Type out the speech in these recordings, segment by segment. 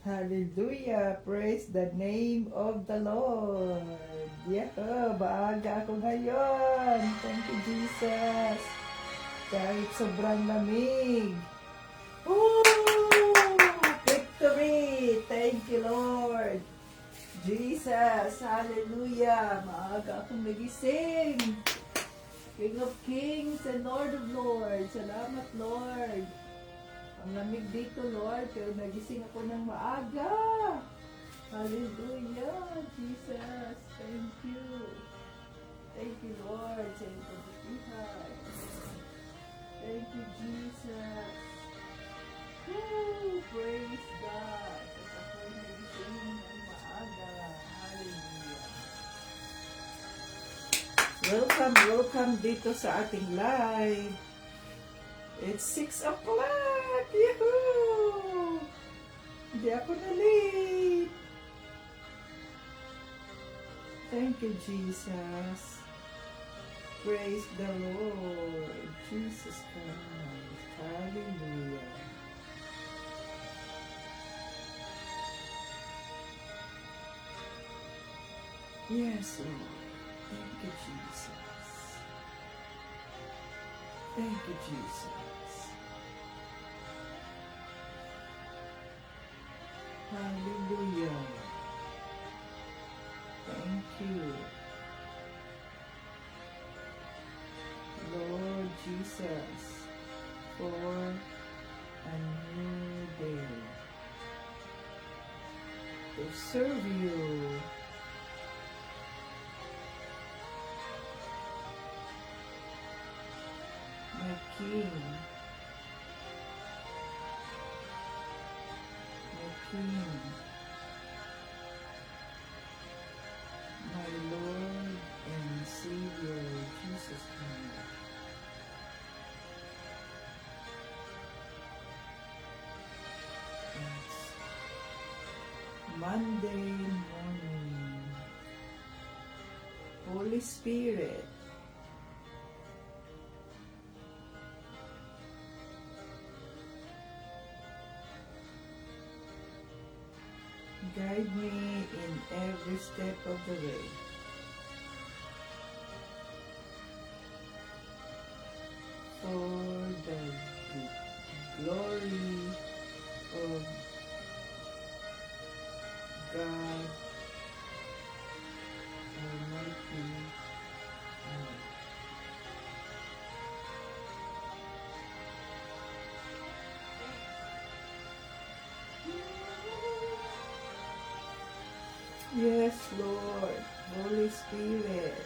Hallelujah. Praise the name of the Lord. Yeah, maaga ako ngayon. Thank you, Jesus. Kahit sobrang lamig. Woo! Victory! Thank you, Lord. Jesus, hallelujah. Maaga akong nagising. King of Kings and Lord of Lords. Salamat, Lord. Ang lamig dito, Lord, pero nagising ako ng maaga. Hallelujah, Jesus. Thank you. Thank you, Lord, sa iyong kabutihan. Thank you, Jesus. Woo! Praise God. At ako'y nagising ng maaga. Hallelujah. Welcome dito sa ating live. It's 6 o'clock! Yahoo! Hindi ako na late. Thank you, Jesus. Praise the Lord. Jesus Christ. Hallelujah. Yes, Lord. Thank you, Jesus. Thank you, Jesus. Hallelujah. Thank you, Lord Jesus, for a new day to serve you. My King, my Lord and Savior, Jesus Christ. It's Monday morning. Holy Spirit, guide me in every step of the way. For the glory of God Almighty. Amen. Yes, Lord. Holy Spirit.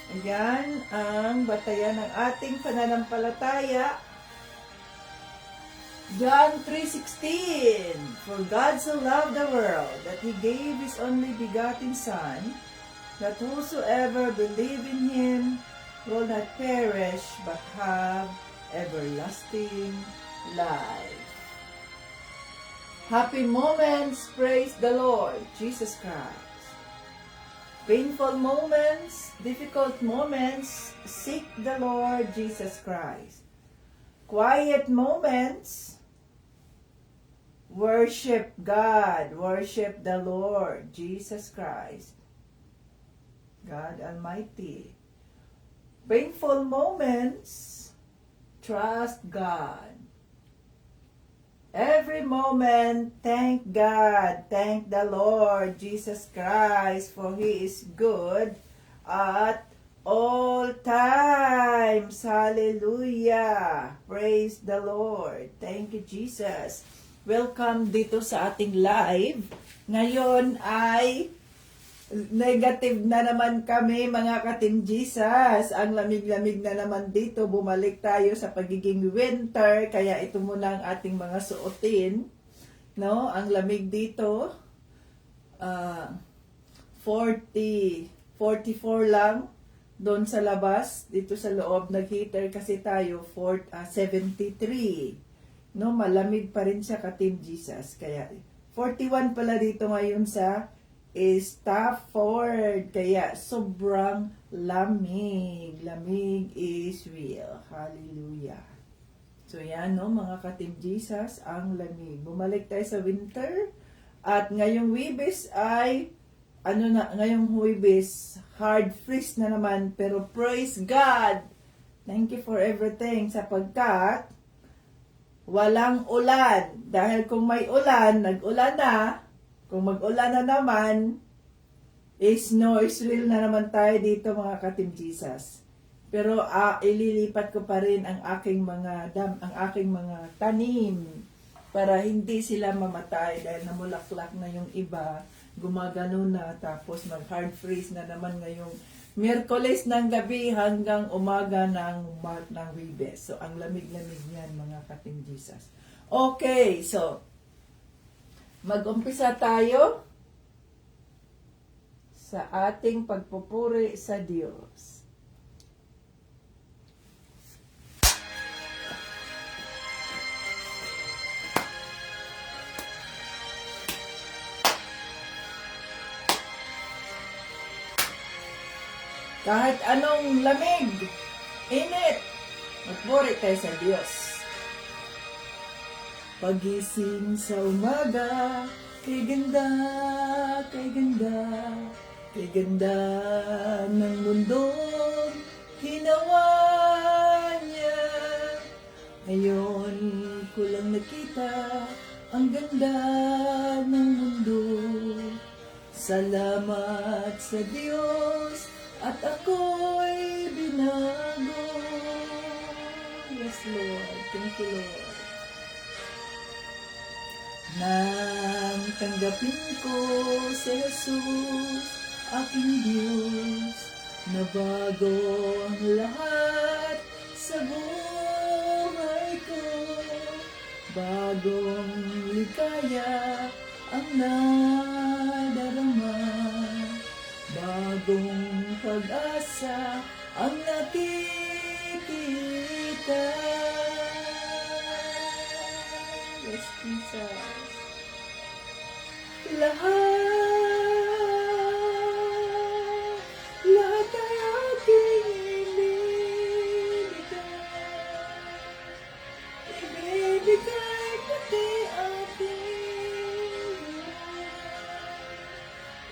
Ayan ang batayan ng ating pananampalataya. John 3:16. For God so loved the world that He gave His only begotten Son, that whosoever believe in Him will not perish but have everlasting life. Happy moments, praise the Lord, Jesus Christ. Painful moments, difficult moments, seek the Lord Jesus Christ. Quiet moments, worship God, worship the Lord Jesus Christ, God Almighty. Painful moments, trust God. Every moment, thank God, thank the Lord Jesus Christ, for He is good at all times. Hallelujah! Praise the Lord. Thank you, Jesus. Welcome dito sa ating live. Ngayon ay negative na naman kami, mga ka-Team Jesus. Ang lamig-lamig na naman dito. Bumalik tayo sa pagiging winter. Kaya ito muna ang ating mga suotin. No? Ang lamig dito. 44 lang. Doon sa labas. Dito sa loob. Nag-heater kasi tayo. 73. No? Malamig pa rin siya, ka-Team Jesus. Kaya 41 pala dito ngayon sa Stafford. Kaya sobrang lamig. Lamig is real. Hallelujah. So yan, no, mga ka-Team Jesus, ang lamig. Bumalik tayo sa winter. At ngayong Huwebes ay, ngayong Huwebes, hard freeze na naman. Pero praise God! Thank you for everything sapagkat walang ulan. Dahil kung may ulan, nag-ulan na. Kung mag-ulan na naman, snow, Israel na naman tayo dito mga ka-Team Jesus. Pero ililipat ko pa rin ang aking mga tanim para hindi sila mamatay dahil namulaklak na yung iba, gumagano na, tapos mag-hard freeze na naman ngayong Miyerkules ng gabi hanggang umaga ng Huwebes. So, ang lamig-lamig niyan mga ka-Team Jesus. Okay, so, mag-umpisa tayo sa ating pagpupuri sa Diyos. Kahit anong lamig, init, magpuri tayo sa Diyos. Pagising sa umaga, kay ganda, kay ganda, kay ganda ng mundong ginawa niya. Ngayon ko lang nakita ang ganda ng mundo. Salamat sa Diyos at ako'y binago. Yes, Lord. Thank you, Lord. Nang tanggapin ko si Jesus, aking Diyos, na bago ang lahat sa buhay ko. Bagong ligaya ang nadarama. Bagong pag-asa ang nakikita. Yes, Jesus. Lahat ay aking ibibigay pati aking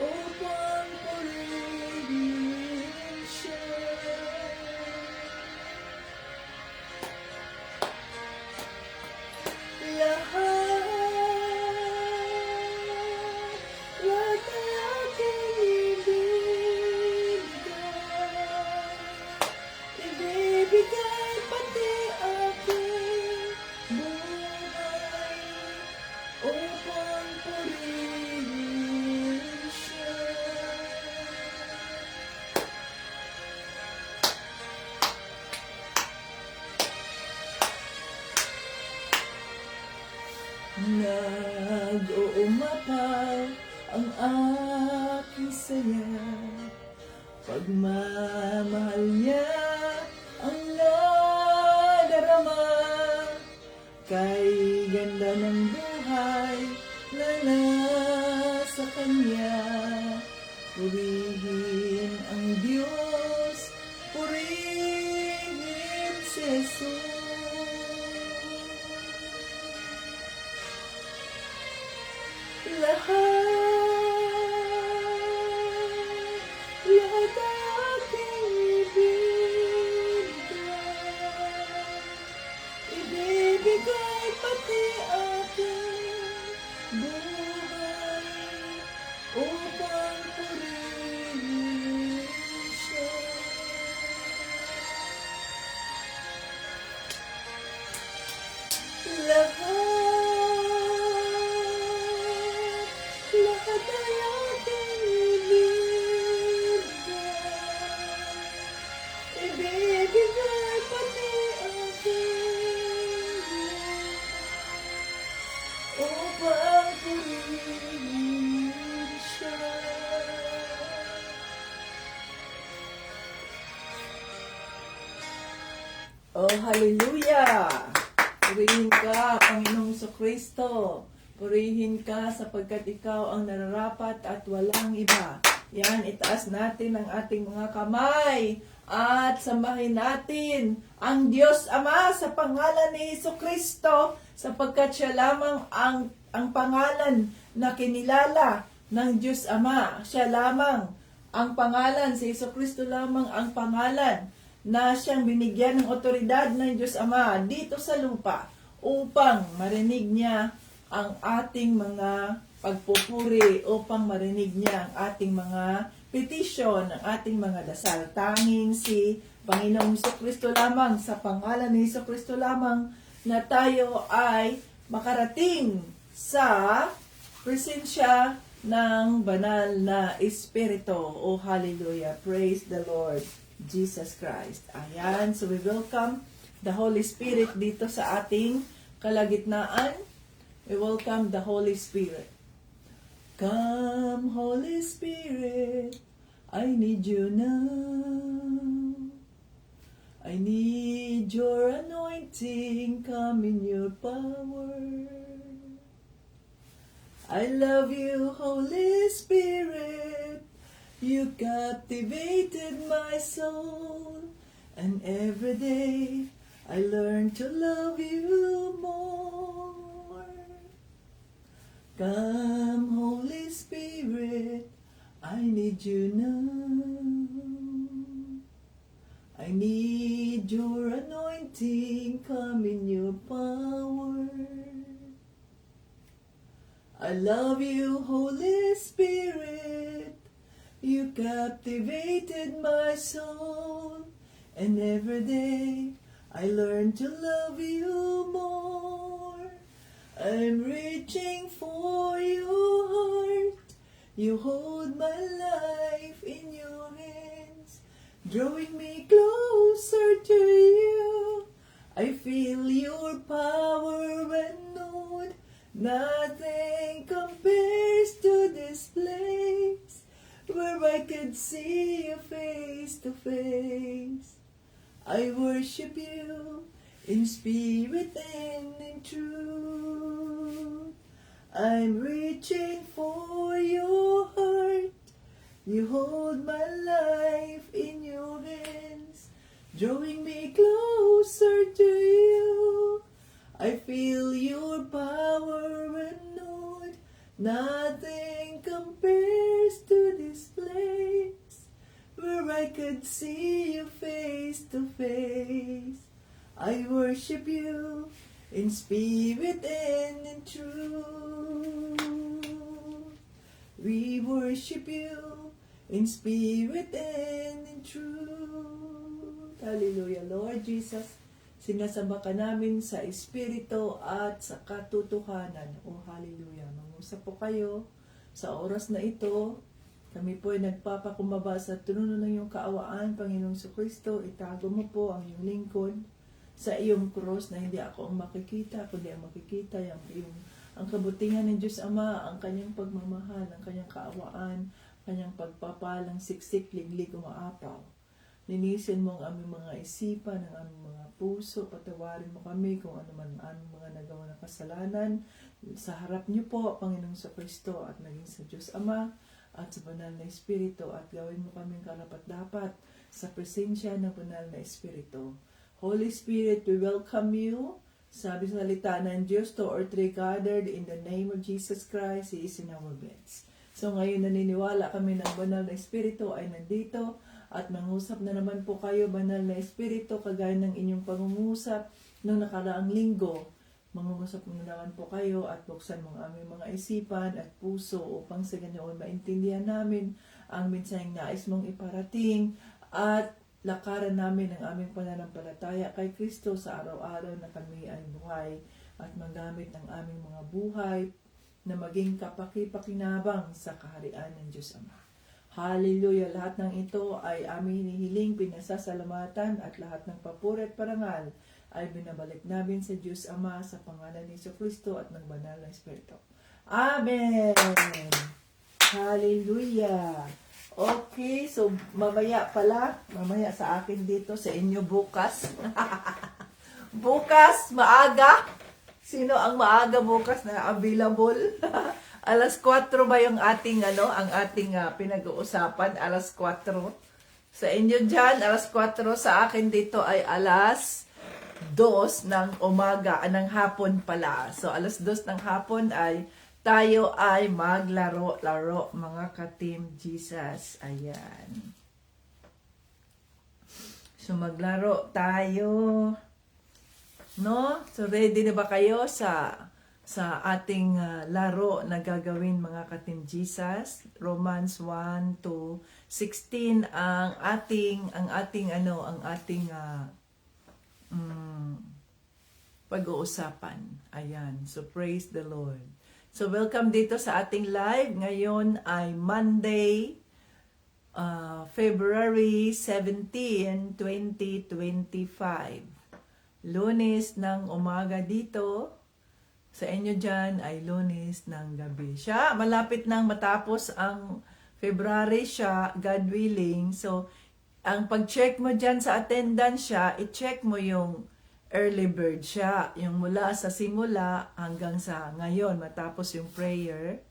upang purihin siya. Lahat ay aking ibibigay pati aking buhay upang purihin siya. Nag-uumapaw ang aking saya, pagmamahal niya ang nadarama. Kay ganda ng buhay na nasa kanya, purihin ang Diyos, purihin si Jesus. Lahat ay aking ibibigay pati aking buhay upang purihin siya. Lahat ay aking ibibigay pati aking upang purihin siya. Oh, hallelujah! Purihin ka, Panginoong Kristo. Purihin ka sapagkat ikaw ang nararapat at walang iba. Yan, itaas natin ang ating mga kamay At sambahin natin ang Diyos Ama sa pangalan ni Jesucristo, sapagkat siya lamang ang pangalan na kinilala ng Diyos Ama. Siya lamang ang pangalan, si Jesucristo lamang ang pangalan na siyang binigyan ng otoridad ng Diyos Ama dito sa lupa upang marinig niya ang ating mga pagpupuri, upang marinig niya ang ating mga petition, ang ating mga dasal. Tanging si Panginoong Jesucristo lamang, sa pangalan ni Jesucristo lamang, na tayo ay makarating sa presensya ng banal na Espiritu. Oh, hallelujah. Praise the Lord Jesus Christ. Ayan. So we welcome the Holy Spirit dito sa ating kalagitnaan. We welcome the Holy Spirit. Come, Holy Spirit, I need you now. I need your anointing, come in your power. I love you, Holy Spirit, you captivated my soul, and every day I learn to love you more. Come, Holy Spirit, I need you now. I need your anointing, come in your power. I love you, Holy Spirit, you captivated my soul, and every day I learn to love you more. I'm reaching for your heart, you hold my life in your hands, drawing me closer to you. I feel your power renewed, nothing compares to this place, where I could see you face to face. I worship you in spirit and in truth. I'm reaching for your heart, you hold my life in your hands, drawing me closer to you. I feel your power renewed, nothing compares to this place, where I could see you face to face. I worship you in spirit and in truth. We worship you in spirit and in truth. Hallelujah, Lord Jesus. Sinasamba ka namin sa espiritu at sa katotohanan. Oh, hallelujah. Mangusap po kayo sa oras na ito. Kami po ay nagpapakumbaba sa trono ng iyong kaawaan, Panginoong Jesucristo. Itago mo po ang iyong lingkod sa iyong cross, na hindi ako ang makikita, kundi ang makikita ang kabutihan ng Diyos Ama, ang kanyang pagmamahal, ang kanyang kaawaan, kanyang pagpapalang siksik, liglig, umaapaw. Linisin mo ang aming mga isipan, ang aming mga puso, patawarin mo kami kung ano man ang aming mga nagawa na kasalanan. Sa harap niyo po, Panginoong Jesucristo, at naging sa Diyos Ama, at sa banal na Espiritu, at gawin mo kaming karapat-dapat sa presensya ng banal na Espiritu. Holy Spirit, we welcome you. Sabi sa salita ng Diyos, 2 or 3 gathered in the name of Jesus Christ, He is in our midst. So ngayon naniniwala kami ng banal na Espiritu ay nandito, at mangusap na naman po kayo, banal na Espiritu, kagaya ng inyong pangungusap noong nakaraang linggo. Mangungusap na naman po kayo at buksan mo ang aming mga isipan at puso upang sa ganoon maintindihan namin ang mensaheng nais mong iparating, at lakaran namin ang aming pananampalataya kay Kristo sa araw-araw na kami ay buhay, at magamit ang aming mga buhay na maging kapaki-pakinabang sa kaharian ng Diyos Ama. Hallelujah! Lahat ng ito ay aming hinihiling, pinasasalamatan, at lahat ng papuri at parangal ay binabalik namin sa Diyos Ama sa pangalan ni Jesucristo at ng banal na Espiritu. Amen! Hallelujah! Okay, so mamaya sa akin dito, sa inyo bukas. Bukas, maaga. Sino ang maaga bukas na available? Alas 4 ba yung ating, ang ating pinag-uusapan? Alas 4. Sa inyo dyan, alas 4, sa akin dito ay alas 2 ng umaga, ng hapon pala. So, alas 2 ng hapon ay tayo ay maglaro-laro, mga ka-Team Jesus. Ayan. So, maglaro tayo. No? So, ready na ba kayo sa ating laro na gagawin, mga ka-Team Jesus? Romans 1 to 16 ang ating pag-uusapan. Ayan. So, praise the Lord. So, welcome dito sa ating live. Ngayon ay Monday, February 17, 2025. Lunes ng umaga dito. Sa inyo dyan ay Lunes ng gabi. Siya, malapit nang matapos ang February siya, God willing. So, ang pag-check mo dyan sa attendance siya, i-check mo yung early bird siya. Yung mula sa simula hanggang sa ngayon, matapos yung prayer.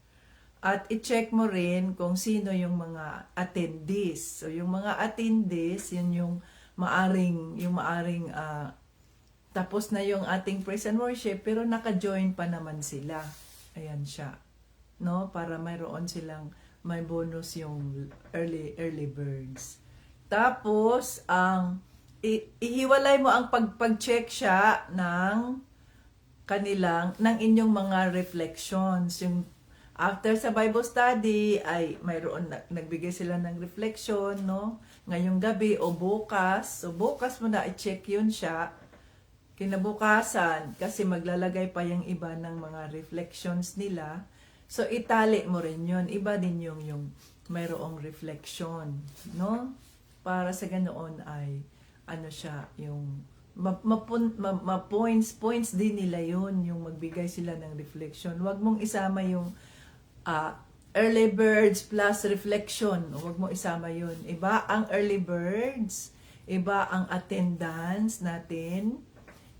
At i-check mo rin kung sino yung mga attendees. So, yung mga attendees, yun yung maaring tapos na yung ating praise and worship, pero naka-join pa naman sila. Ayan siya. No? Para mayroon silang may bonus yung early birds. Tapos, ihiwalay mo ang pag-check siya ng inyong mga reflections. Yung after sa Bible study, ay mayroon nagbigay sila ng reflection, no? Ngayong gabi o bukas. So, bukas mo na i-check yun siya. Kinabukasan, kasi maglalagay pa yung iba ng mga reflections nila. So, itali mo rin yun. Iba din yung mayroong reflection, no? Para sa ganoon ay, yung points din nila yun, yung magbigay sila ng reflection. Huwag mong isama yung early birds plus reflection. Huwag mong isama yun. Iba ang early birds, iba ang attendance natin,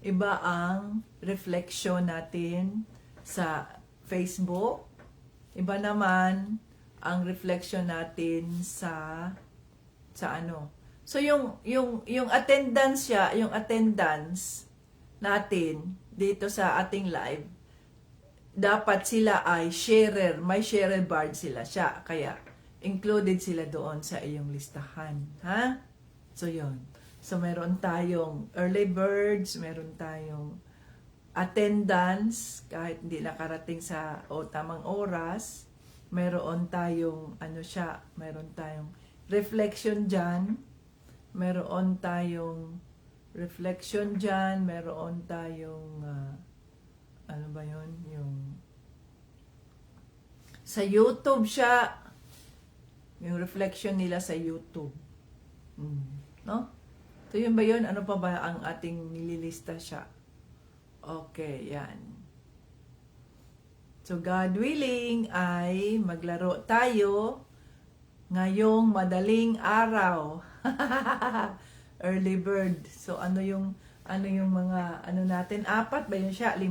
iba ang reflection natin sa Facebook. Iba naman ang reflection natin sa ano. So yung attendance yung attendance natin dito sa ating live, dapat sila ay sharer, may sharer bar sila siya. Kaya included sila doon sa iyong listahan, ha? So yun. So, meron tayong early birds, meron tayong attendance, kahit hindi nakarating sa tamang oras. Meron tayong, meron tayong reflection dyan. Meron tayong reflection dyan. Meron tayong, sa YouTube siya. Yung reflection nila sa YouTube. No? So, yun ba yun? Ano pa ba ang ating nililista siya? Okay, yan. So, God willing ay maglaro tayo ngayong madaling araw. Early bird. So, ano yung mga, natin? 4 ba yun siya? 5.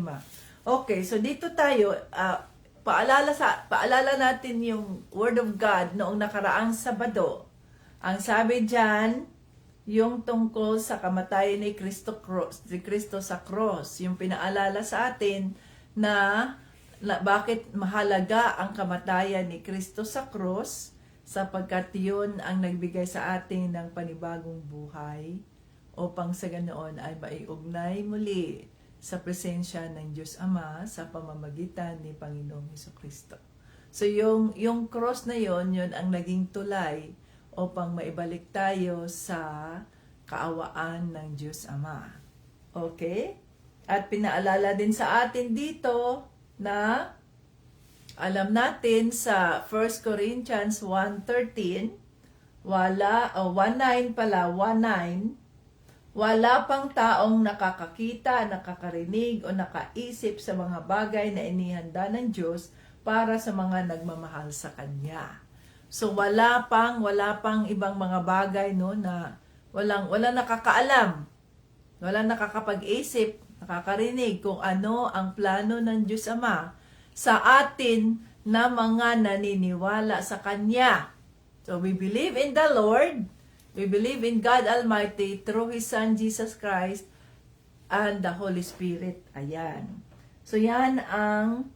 Okay, so dito tayo, paalala natin yung Word of God noong nakaraang Sabado. Ang sabi dyan, yung tungkol sa kamatayan ni Kristo sa cross, yung pinaalala sa atin na bakit mahalaga ang kamatayan ni Kristo sa cross, sapagkat yun ang nagbigay sa atin ng panibagong buhay upang sa ganoon ay maiugnay muli sa presensya ng Diyos Ama sa pamamagitan ni Panginoong Hesukristo. So yung cross na yun ang naging tulay upang maibalik tayo sa kaawaan ng Diyos Ama. Okay? At pinaalala din sa atin dito na alam natin sa 1 Corinthians 1:13, 1:9 pala, 1:9, wala pang taong nakakakita, nakakarinig o nakaisip sa mga bagay na inihanda ng Diyos para sa mga nagmamahal sa Kanya. So wala pang ibang mga bagay na walang nakakaalam, walang nakakapag-isip, nakakarinig kung ano ang plano ng Diyos Ama sa atin na mga naniniwala sa Kanya. So we believe in the Lord We believe in God Almighty through His Son, Jesus Christ, and the Holy Spirit. Ayan. So, yan ang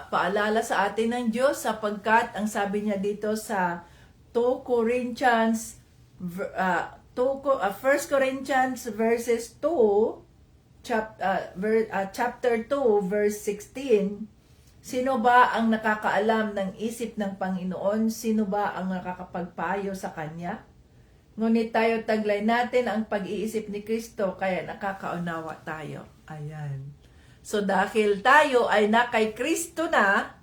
paalala sa atin ng Diyos, sapagkat ang sabi niya dito sa 1 Corinthians verses 2, chapter 2, verse 16, sino ba ang nakakaalam ng isip ng Panginoon? Sino ba ang nakakapagpayo sa Kanya? Ngunit tayo taglay natin ang pag-iisip ni Kristo, kaya nakakaunawa tayo. Ayan. So dahil tayo ay na kay Kristo na,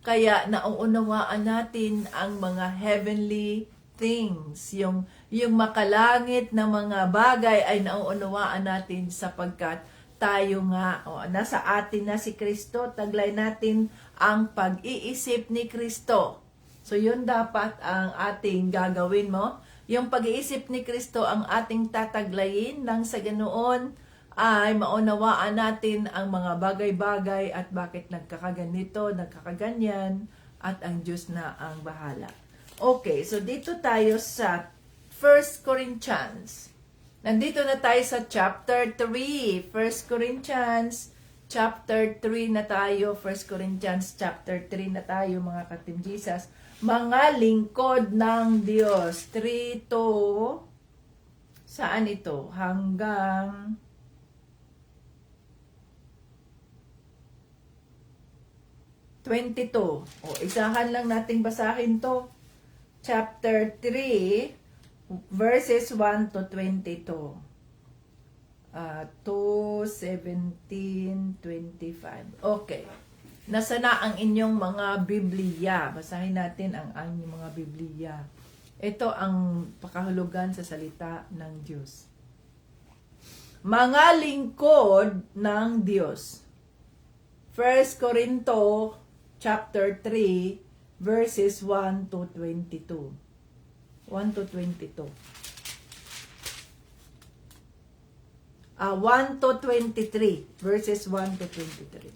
kaya nauunawaan natin ang mga heavenly things. Yung makalangit na mga bagay ay nauunawaan natin sapagkat tayo nga, nasa atin na si Kristo, taglay natin ang pag-iisip ni Kristo. So yun dapat ang ating gagawin mo. Yung pag-iisip ni Kristo ang ating tataglayin nang sa ganoon ay maunawaan natin ang mga bagay-bagay at bakit nagkakaganito, nagkakaganyan, at ang Diyos na ang bahala. Okay, so dito tayo sa 1 Corinthians. Nandito na tayo sa chapter 3. 1 Corinthians chapter 3 na tayo. 1 Corinthians chapter 3 na tayo, mga ka-Team Jesus. Mga lingkod ng Diyos. 3 to, saan ito? Hanggang 22. Isahan lang nating basahin to. Chapter 3, verses 1 to 22. 17, 25. Okay. Nasa na ang inyong mga Biblia? Basahin natin ang inyong mga Biblia. Ito ang pakahulugan sa salita ng Diyos. Mga lingkod ng Diyos. 1 Corinto chapter 3, verses 1 to 22. 1 to 22. 1 to 23. Verses 1 to 23.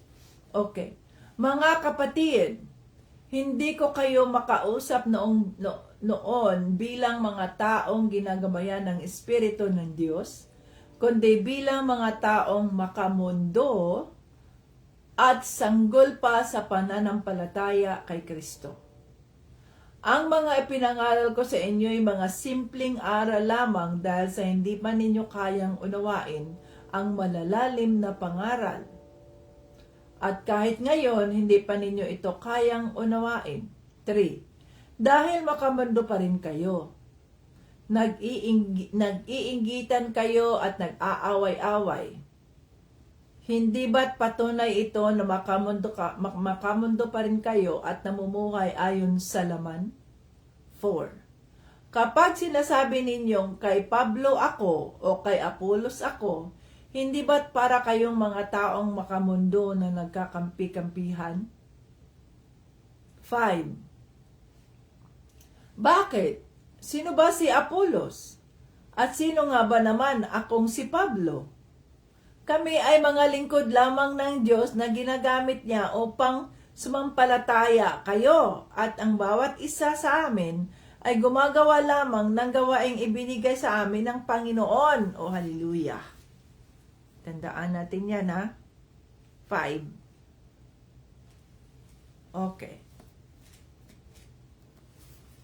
Okay. Mga kapatid, hindi ko kayo makausap noon bilang mga taong ginagabayan ng Espiritu ng Diyos, kundi bilang mga taong makamundo at sanggol pa sa pananampalataya kay Kristo. Ang mga ipinangaral ko sa inyo ay mga simpleng aral lamang dahil sa hindi pa ninyo kayang unawain ang malalalim na pangaral. At kahit ngayon, hindi pa ninyo ito kayang unawain. 3. Dahil makamundo pa rin kayo. Nag-iinggitan kayo at nag-aaway-away. Hindi ba't patunay ito na makamundo pa rin kayo at namumuhay ayon sa laman? 4. Kapag sinasabi ninyong kay Pablo ako o kay Apolos ako, hindi ba't para kayong mga taong makamundo na nagkakampi-kampihan? 5. Bakit? Sino ba si Apolos? At sino nga ba naman akong si Pablo? Kami ay mga lingkod lamang ng Diyos na ginagamit niya upang sumampalataya kayo, at ang bawat isa sa amin ay gumagawa lamang ng gawaing ibinigay sa amin ng Panginoon. O hallelujah! Tandaan natin yan, ha? 5. Okay.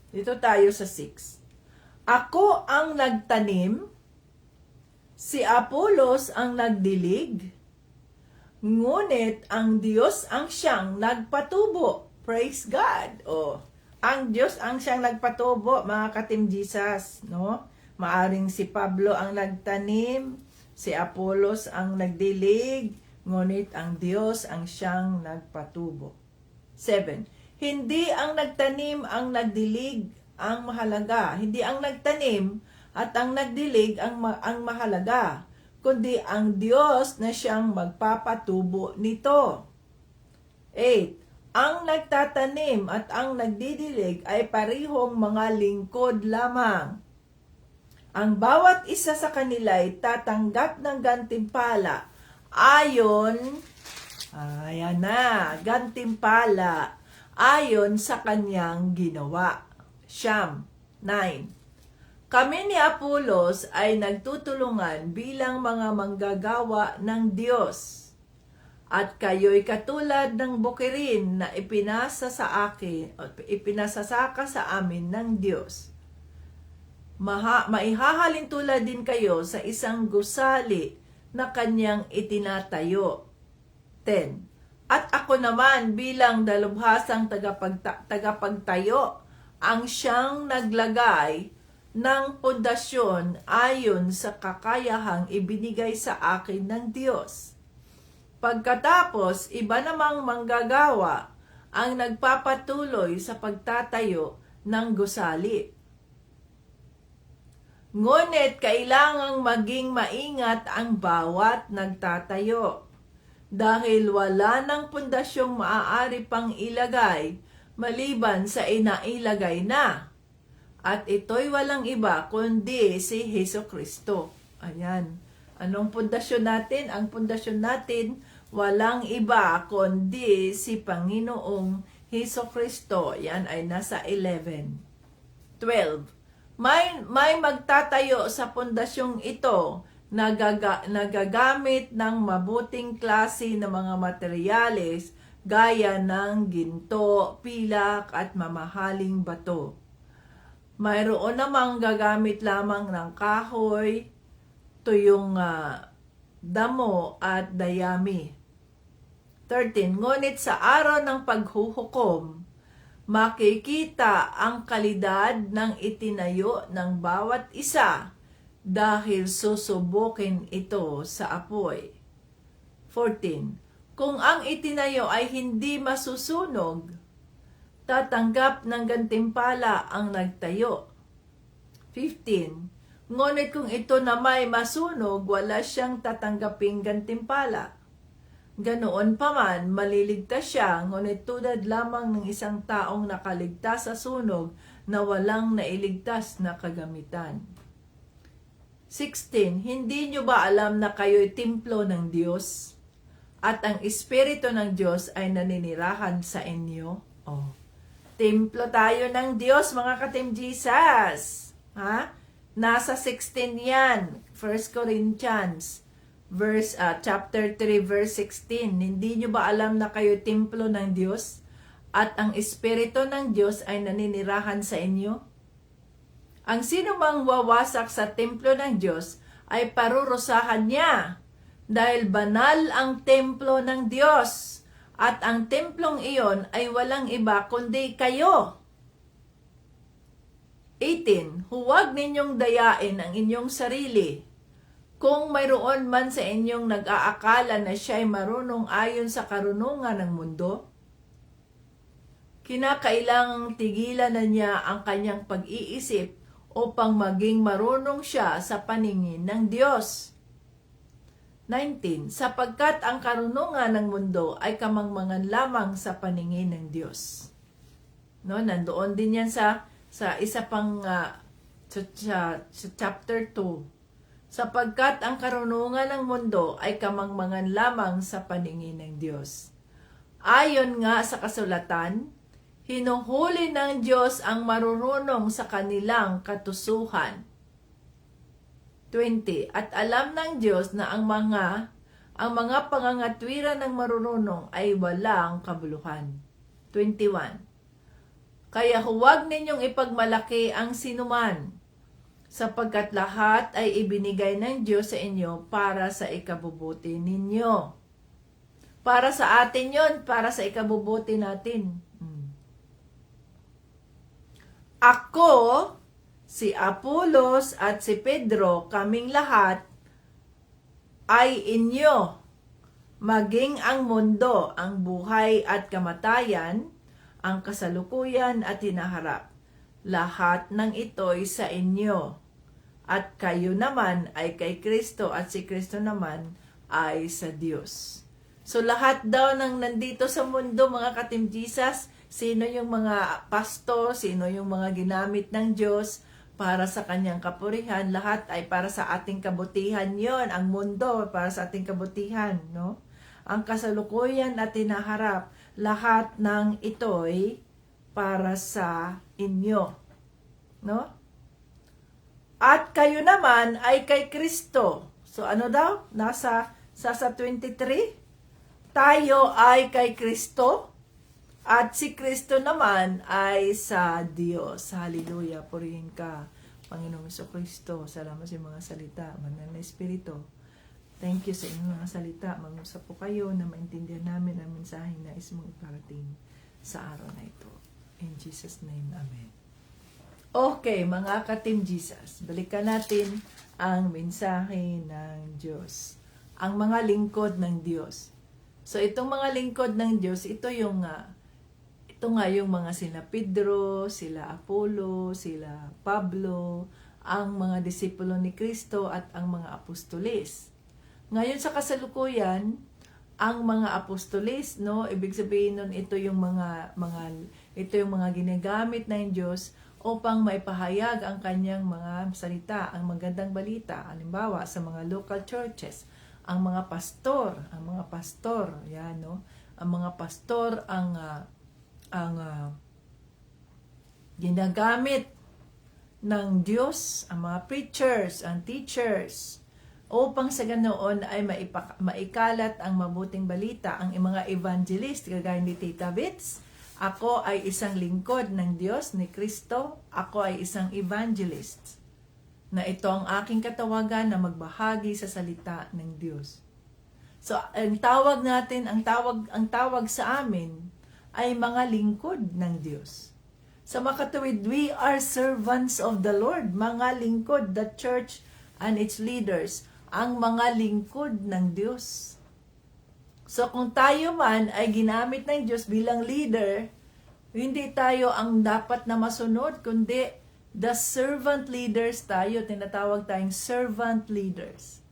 Dito tayo sa 6. Ako ang nagtanim, si Apolos ang nagdilig, ngunit ang Diyos ang siyang nagpatubo. Praise God! O, ang Diyos ang siyang nagpatubo, mga ka-Team Jesus, no? Maaring si Pablo ang nagtanim, si Apolos ang nagdilig, ngunit ang Diyos ang siyang nagpatubo. 7. Hindi ang nagtanim ang nagdilig ang mahalaga. Hindi ang nagtanim at ang nagdilig ang mahalaga, kundi ang Diyos na siyang magpapatubo nito. 8. Ang nagtatanim at ang nagdidilig ay parihong mga lingkod lamang. Ang bawat isa sa kanila ay tatanggap ng gantimpala gantimpala ayon sa kanyang ginawa. 9. Kami ni Apolos ay nagtutulungan bilang mga manggagawa ng Diyos. At kayo'y katulad ng bukirin na ipinasasaka sa amin ng Diyos. Maihahalin tulad din kayo sa isang gusali na kanyang itinatayo. 10. At ako naman bilang dalubhasang tagapagtayo ang siyang naglagay ng pundasyon ayon sa kakayahang ibinigay sa akin ng Diyos. Pagkatapos, iba namang manggagawa ang nagpapatuloy sa pagtatayo ng gusali. Ngunit kailangang maging maingat ang bawat nagtatayo, dahil wala ng pundasyong maaari pang ilagay maliban sa inailagay na. At ito'y walang iba kundi si Hesukristo. Ayan. Anong pundasyon natin? Ang pundasyon natin, walang iba kundi si Panginoong Hesukristo. Yan ay nasa 11. 12. May magtatayo sa pundasyong ito na nagagamit ng mabuting klase ng mga materyales gaya ng ginto, pilak at mamahaling bato. Mayroon namang gagamit lamang ng kahoy, tuyong damo at dayami. 13. Ngunit sa araw ng paghuhukom, makikita ang kalidad ng itinayo ng bawat isa dahil susubukin ito sa apoy. 14. Kung ang itinayo ay hindi masusunog, tatanggap ng gantimpala ang nagtayo. 15. Ngunit kung ito na may masunog, wala siyang tatanggaping gantimpala. Ganoon pa man, maliligtas siya, ngunit tulad lamang ng isang taong nakaligtas sa sunog na walang nailigtas na kagamitan. 16. Hindi nyo ba alam na kayo'y templo ng Diyos at ang Espiritu ng Diyos ay naninirahan sa inyo? Oh. Templo tayo ng Diyos, mga ka-Team Jesus. Ha? Nasa 16 yan. 1 Corinthians, chapter 3, verse 16. Hindi nyo ba alam na kayo templo ng Diyos at ang Espiritu ng Diyos ay naninirahan sa inyo? Ang sino mang wawasak sa templo ng Diyos ay parurusahan niya dahil banal ang templo ng Diyos. At ang templong iyon ay walang iba kundi kayo. 18. Huwag ninyong dayain ang inyong sarili. Kung mayroon man sa inyong nag-aakala na siya'y marunong ayon sa karunungan ng mundo, kinakailangang tigilan na niya ang kanyang pag-iisip upang maging marunong siya sa paningin ng Diyos. 19. Sapagkat ang karunungan ng mundo ay kamangmangan lamang sa paningin ng Diyos. No, nandoon din yan sa isa pang sa chapter 2. Sapagkat ang karunungan ng mundo ay kamangmangan lamang sa paningin ng Diyos. Ayon nga sa kasulatan, hinuhuli ng Diyos ang marurunong sa kanilang katusuhan. 20. At alam ng Diyos na ang mga pangangatwiran ng marurunong ay walang kabuluhan. 21. Kaya huwag ninyong ipagmalaki ang sinuman, sapagkat lahat ay ibinigay ng Diyos sa inyo para sa ikabubuti ninyo. Para sa atin yon, para sa ikabubuti natin. Ako, si Apolos at si Pedro, kaming lahat ay inyo. Maging ang mundo, ang buhay at kamatayan, ang kasalukuyan at hinaharap. Lahat ng ito'y sa inyo. At kayo naman ay kay Kristo at si Kristo naman ay sa Diyos. So lahat daw ng nandito sa mundo, mga ka-Team Jesus, sino yung mga pastor, sino yung mga ginamit ng Diyos para sa kanyang kapurihan, lahat ay para sa ating kabutihan yon. Ang mundo para sa ating kabutihan, no? Ang kasalukuyan at hinaharap, lahat ng ito'y para sa inyo, no? At kayo naman ay kay Kristo. So ano daw? Nasa sa 23? Tayo ay kay Kristo at si Kristo naman ay sa Diyos. Hallelujah. Purihin ka, Panginoong Kristo. Salamat sa mga salita. Banal na Espiritu. Thank you sa inyong mga salita. Mag-usap po kayo na maintindihan namin ang mensahe na ismong iparating sa araw na ito. In Jesus' name, Amen. Okay, mga ka-Team Jesus, balikan natin ang mensahe ng Diyos. Ang mga lingkod ng Diyos. So, itong mga lingkod ng Diyos, ito nga yung mga sila Pedro, sila Apollo, sila Pablo, ang mga disipulo ni Kristo at ang mga apostoles. Ngayon sa kasalukuyan, ang mga apostoles, no, ibig sabihin nun ito yung mga ginagamit ng Diyos upang maipahayag ang kanyang mga salita, ang magandang balita. Halimbawa, sa mga local churches, ang mga pastor, yan, no? Ang mga pastor ang ginagamit ng Diyos, ang mga preachers, ang teachers, upang sa ganoon ay maikalat ang mabuting balita. Ang mga evangelist, kagaya ni Tita Bits, ako ay isang lingkod ng Diyos, ni Kristo. Ako ay isang evangelist. Na ito ang aking katawagan na magbahagi sa salita ng Diyos. So, ang tawag natin, ang tawag sa amin ay mga lingkod ng Diyos. Sa makatuwid, we are servants of the Lord. Mga lingkod, the church and its leaders, ang mga lingkod ng Diyos. So kung tayo man ay ginamit ng Diyos bilang leader, hindi tayo ang dapat na masunod, kundi the servant leaders tayo, tinatawag tayong servant leaders.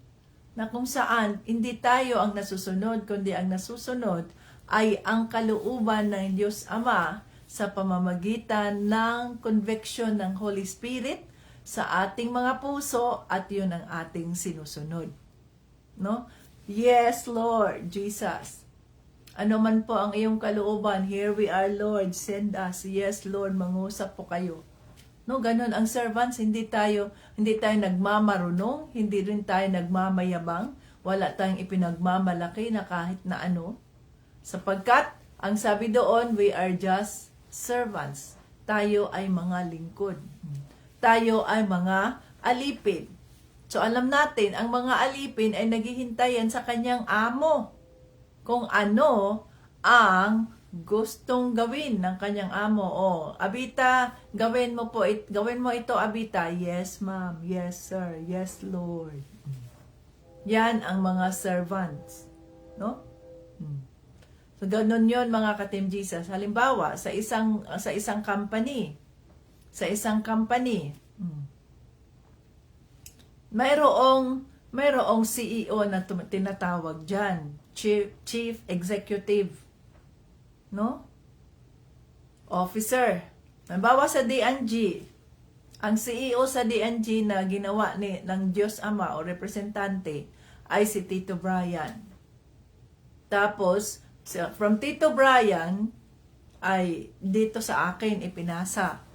Na kung saan, hindi tayo ang nasusunod, kundi ang nasusunod ay ang kalooban ng Diyos Ama sa pamamagitan ng conviction ng Holy Spirit sa ating mga puso at yun ang ating sinusunod. No? Yes, Lord Jesus. Ano man po ang iyong kalooban, here we are, Lord, send us. Yes, Lord, mangusap po kayo. No, ganun ang servants, hindi tayo nagmamarunong, hindi rin tayo nagmamayabang, wala tayong ipinagmamalaki na kahit na ano. Sapagkat, ang sabi doon, we are just servants. Tayo ay mga lingkod. Tayo ay mga alipin. So alam natin, ang mga alipin ay naghihintayan sa kanyang amo kung ano ang gustong gawin ng kanyang amo. Abita, gawin mo ito, Abita. Yes, ma'am. Yes, sir. Yes, Lord. Yan ang mga servants. No? So ganun yon mga ka-Team Jesus. Halimbawa, sa isang company, mayroong CEO na tinatawag dyan, Chief Executive, no? Officer. Halimbawa sa D&G, ang CEO sa D&G na ginawa ng Diyos Ama o representante ay si Tito Brian. Tapos, from Tito Brian ay dito sa akin ipinasa.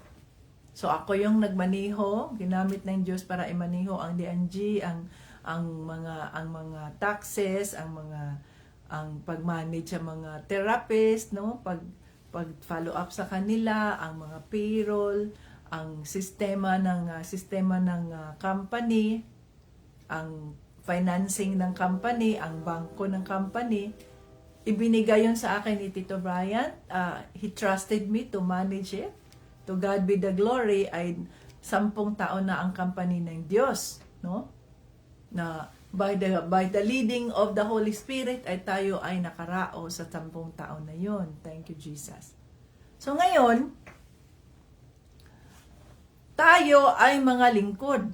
So ako yung nagmaniho, ginamit ng Diyos para imaniho ang D&G, ang mga taxes, ang pag-manage sa mga therapist, no? Pag follow up sa kanila, ang mga payroll, ang sistema ng company, ang financing ng company, ang bangko ng company. Ibinigay yun sa akin ni Tito Brian. He trusted me to manage it. To God be the glory, ay 10 taon na ang company ng Diyos, no? Na by the leading of the Holy Spirit ay tayo ay nakarao sa 10 taon na yon. Thank you, Jesus. So ngayon, tayo ay mga lingkod.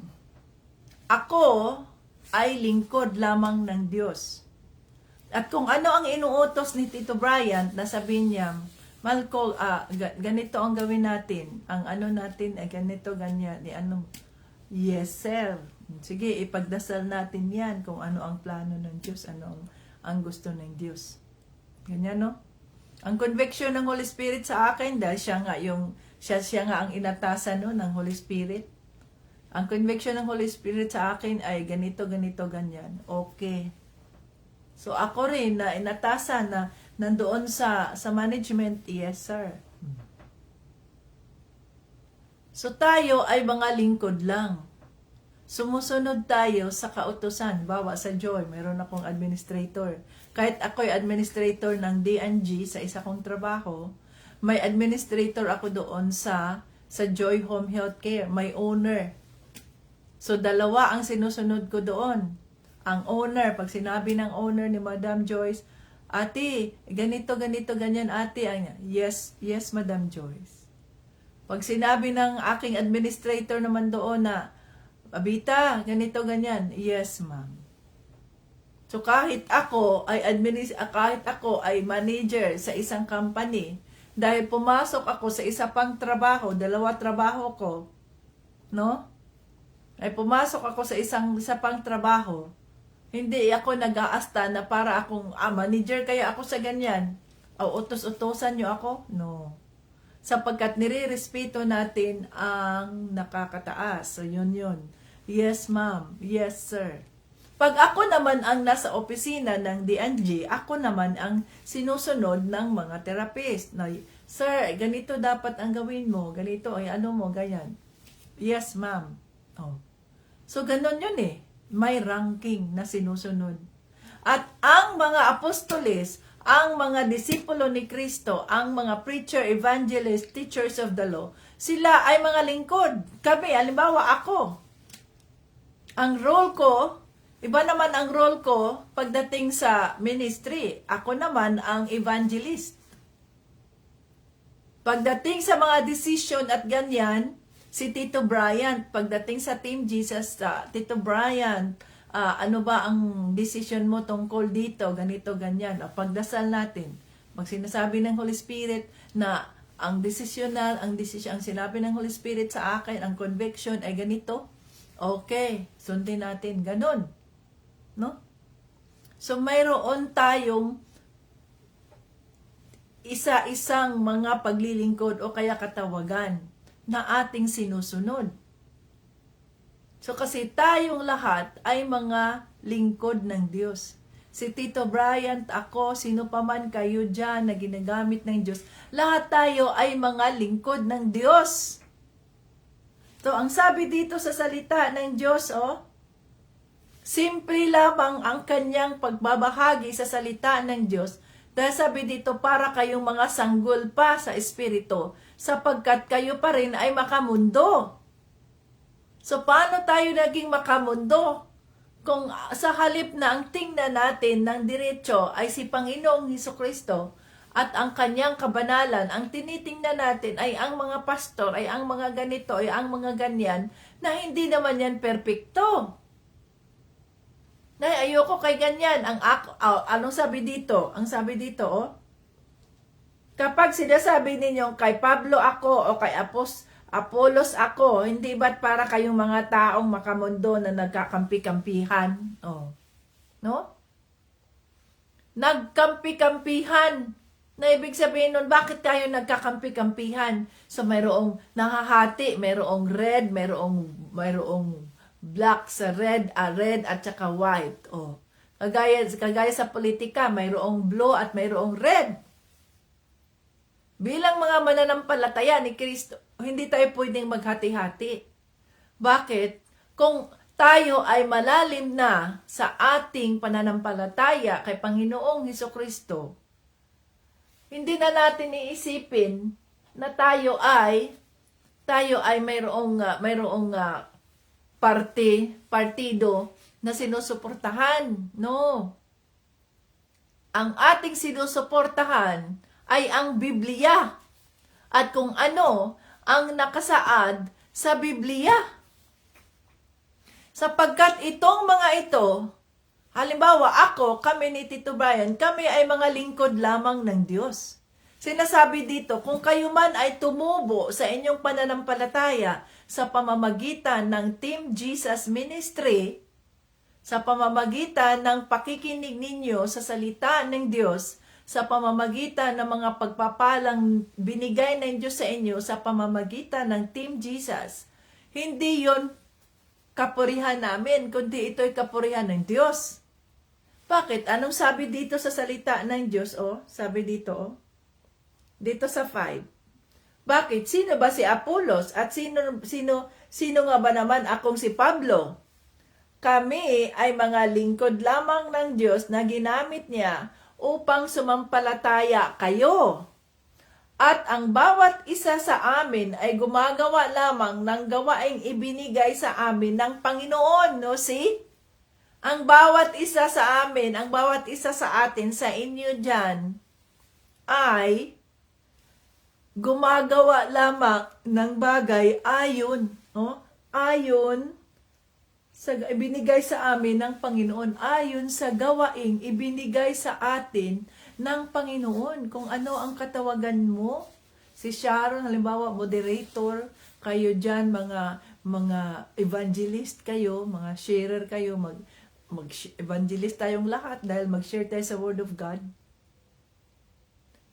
Ako ay lingkod lamang ng Diyos. At kung ano ang inuutos ni Tito Brian, na sabihin niya, Malcolm, ganito ang gawin natin. Ang ano natin ay ganito, ganyan. Yes, sir. Sige, ipagdasal natin yan kung ano ang plano ng Diyos, ano ang gusto ng Diyos. Ganyan, no? Ang conviction ng Holy Spirit sa akin, dahil siya nga ang inatasan, no, ng Holy Spirit. Ang conviction ng Holy Spirit sa akin ay ganito, ganito, ganyan. Okay. So ako rin na inatasan na nandoon sa management, yes sir. So tayo ay mga lingkod lang. Sumusunod tayo sa kautusan. Bawa sa Joy, meron akong administrator. Kahit ako'y administrator ng D&G sa isa kong trabaho, may administrator ako doon sa Joy Home Healthcare, may owner. So dalawa ang sinusunod ko doon. Ang owner, pag sinabi ng owner ni Madam Joyce, ate, ganito, ganito, ganyan ate, yes, yes Madam Joyce. Pag sinabi ng aking administrator naman doon na, Abita, ganito, ganyan, yes ma'am. So kahit ako ay manager sa isang company, dahil pumasok ako sa isa pang trabaho, dalawa trabaho ko, no? Ay pumasok ako sa isa pang trabaho, hindi ako nag-aasta na para akong manager kaya ako sa ganyan. O utos-utosan nyo ako? No. Sapagkat nire-respeto natin ang nakakataas. So yun. Yes ma'am, yes sir. Pag ako naman ang nasa opisina ng D&G, ako naman ang sinusunod ng mga therapist. Na, sir, ganito dapat ang gawin mo, ganito ay ano mo, ganyan. Yes ma'am. Oh. So ganon yun eh. May ranking na sinusunod. At ang mga apostoles, ang mga disipulo ni Kristo, ang mga preacher, evangelist, teachers of the law, sila ay mga lingkod. Kami, halimbawa ako, ang role ko, iba naman ang role ko pagdating sa ministry. Ako naman ang evangelist. Pagdating sa mga decision at ganyan, si Tito Bryant, pagdating sa Team Jesus, Tito Bryant, ano ba ang decision mo tungkol dito, ganito, ganyan. Pagdasal natin, sinasabi ng Holy Spirit na ang sinabi ng Holy Spirit sa akin, ang conviction ay ganito. Okay, sundin natin, ganun. No? So mayroon tayong isa-isang mga paglilingkod o kaya katawagan na ating sinusunod. So kasi tayong lahat ay mga lingkod ng Diyos. Si Tito Bryant, ako, sino pa man kayo dyan na ginagamit ng Diyos, lahat tayo ay mga lingkod ng Diyos. So ang sabi dito sa salita ng Diyos, simple lamang ang kanyang pagbabahagi sa salita ng Diyos. Dahil sabi dito, para kayong mga sanggol pa sa Espiritu, sapagkat kayo pa rin ay makamundo. So, paano tayo naging makamundo? Kung sa halip na ang tingnan natin ng diretso ay si Panginoong Hesukristo at ang kanyang kabanalan, ang tinitingnan natin ay ang mga pastor, ay ang mga ganito, ay ang mga ganyan, na hindi naman yan perpekto. Nay, ayoko kay ganyan. Anong sabi dito? Ang sabi dito, kapag sinasabi ninyo kay Pablo ako o kay Apolos ako, hindi ba't para kayong mga taong makamundo na nagkakampi-kampihan? No? Nagkampi-kampihan. Na ibig sabihin nun, bakit tayo nagkakampi-kampihan? So mayroong nahahati, mayroong red, mayroong black sa red at saka white. Kagaya sa politika, mayroong blue at mayroong red. Bilang mga mananampalataya ni Kristo, hindi tayo pwedeng maghati-hati. Bakit? Kung tayo ay malalim na sa ating pananampalataya kay Panginoong Hesukristo, hindi na natin iisipin na tayo ay mayroong partido na sinusuportahan. No. Ang ating sinusuportahan ay ang Biblia at kung ano ang nakasaad sa Biblia. Sapagkat itong mga ito, halimbawa kami ni Tito Brian, kami ay mga lingkod lamang ng Diyos. Sinasabi dito, kung kayo man ay tumubo sa inyong pananampalataya sa pamamagitan ng Team Jesus Ministry, sa pamamagitan ng pakikinig ninyo sa salita ng Diyos, sa pamamagitan ng mga pagpapalang binigay ng Diyos sa inyo sa pamamagitan ng Team Jesus, hindi yon kapurihan namin, kundi ito'y kapurihan ng Diyos. Bakit? Anong sabi dito sa salita ng Diyos? Sabi dito, dito sa 5. Bakit? Sino ba si Apolos? At sino nga ba naman akong si Pablo? Kami ay mga lingkod lamang ng Diyos na ginamit niya upang sumampalataya kayo. At ang bawat isa sa amin ay gumagawa lamang ng gawaing ibinigay sa amin ng Panginoon. No, see? Ang bawat isa sa amin, ang bawat isa sa atin, sa inyo dyan, ay gumagawa lamang ng bagay ayon sa ibinigay sa amin ng Panginoon, ayon sa gawaing ibinigay sa atin ng Panginoon. Kung ano ang katawagan mo, si Sharon, halimbawa, moderator, kayo dyan, mga evangelist kayo, mga sharer kayo, mag-evangelist tayong lahat dahil mag-share tayo sa Word of God.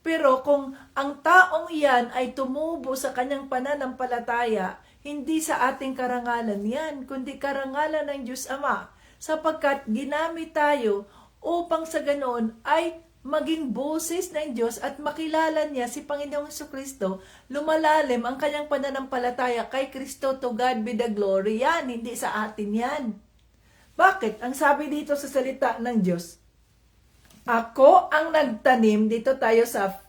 Pero kung ang taong iyan ay tumubo sa kanyang pananampalataya, hindi sa ating karangalan yan, kundi karangalan ng Diyos Ama, sapagkat ginamit tayo upang sa ganoon ay maging boses ng Diyos at makilala niya si Panginoong Jesucristo, lumalalim ang kanyang pananampalataya kay Kristo. To God be the glory. Yan, hindi sa atin yan. Bakit? Ang sabi dito sa salita ng Diyos, ako ang nagtanim, dito tayo sa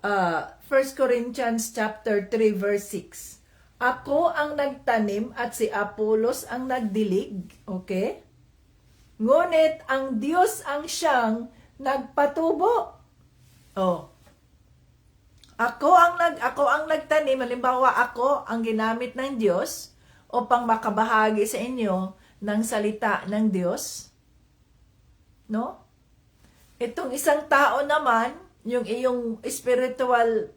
1 Corinthians chapter 3 verse 6. Ako ang nagtanim at si Apolos ang nagdilig. Okay? Ngunit ang Diyos ang siyang nagpatubo. Ako ang nagtanim, halimbawa ako ang ginamit ng Diyos upang makabahagi sa inyo ng salita ng Diyos. No? Itong isang tao naman, yung iyong spiritual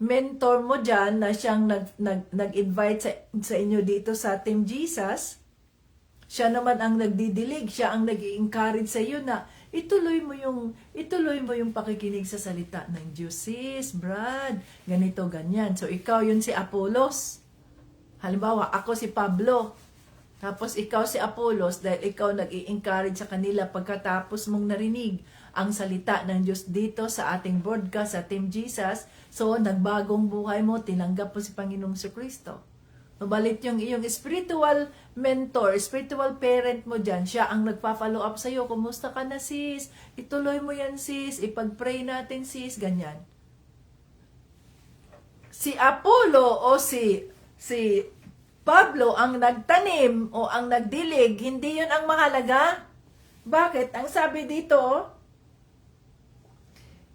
mentor mo dyan na siyang nag-invite sa inyo dito sa Team Jesus, siya naman ang nagdidilig, siya ang nag-i-encourage sa iyo na ituloy mo yung pakikinig sa salita ng Diyos. Sis, Brad, ganito, ganyan. So, ikaw yun si Apolos. Halimbawa, ako si Pablo. Tapos, ikaw si Apolos dahil ikaw nag-i-encourage sa kanila pagkatapos mong narinig ang salita ng Diyos dito sa ating broadcast sa Team Jesus. So, nagbagong buhay mo, tinanggap mo si Panginoong Jesucristo. Mabalit yung iyong spiritual mentor, spiritual parent mo dyan, siya ang nagpa-follow up sa'yo. Kumusta ka na, sis? Ituloy mo yan, sis. Ipag-pray natin, sis. Ganyan. Si Apollo o si Pablo ang nagtanim o ang nagdilig, hindi yun ang mahalaga. Bakit? Ang sabi dito,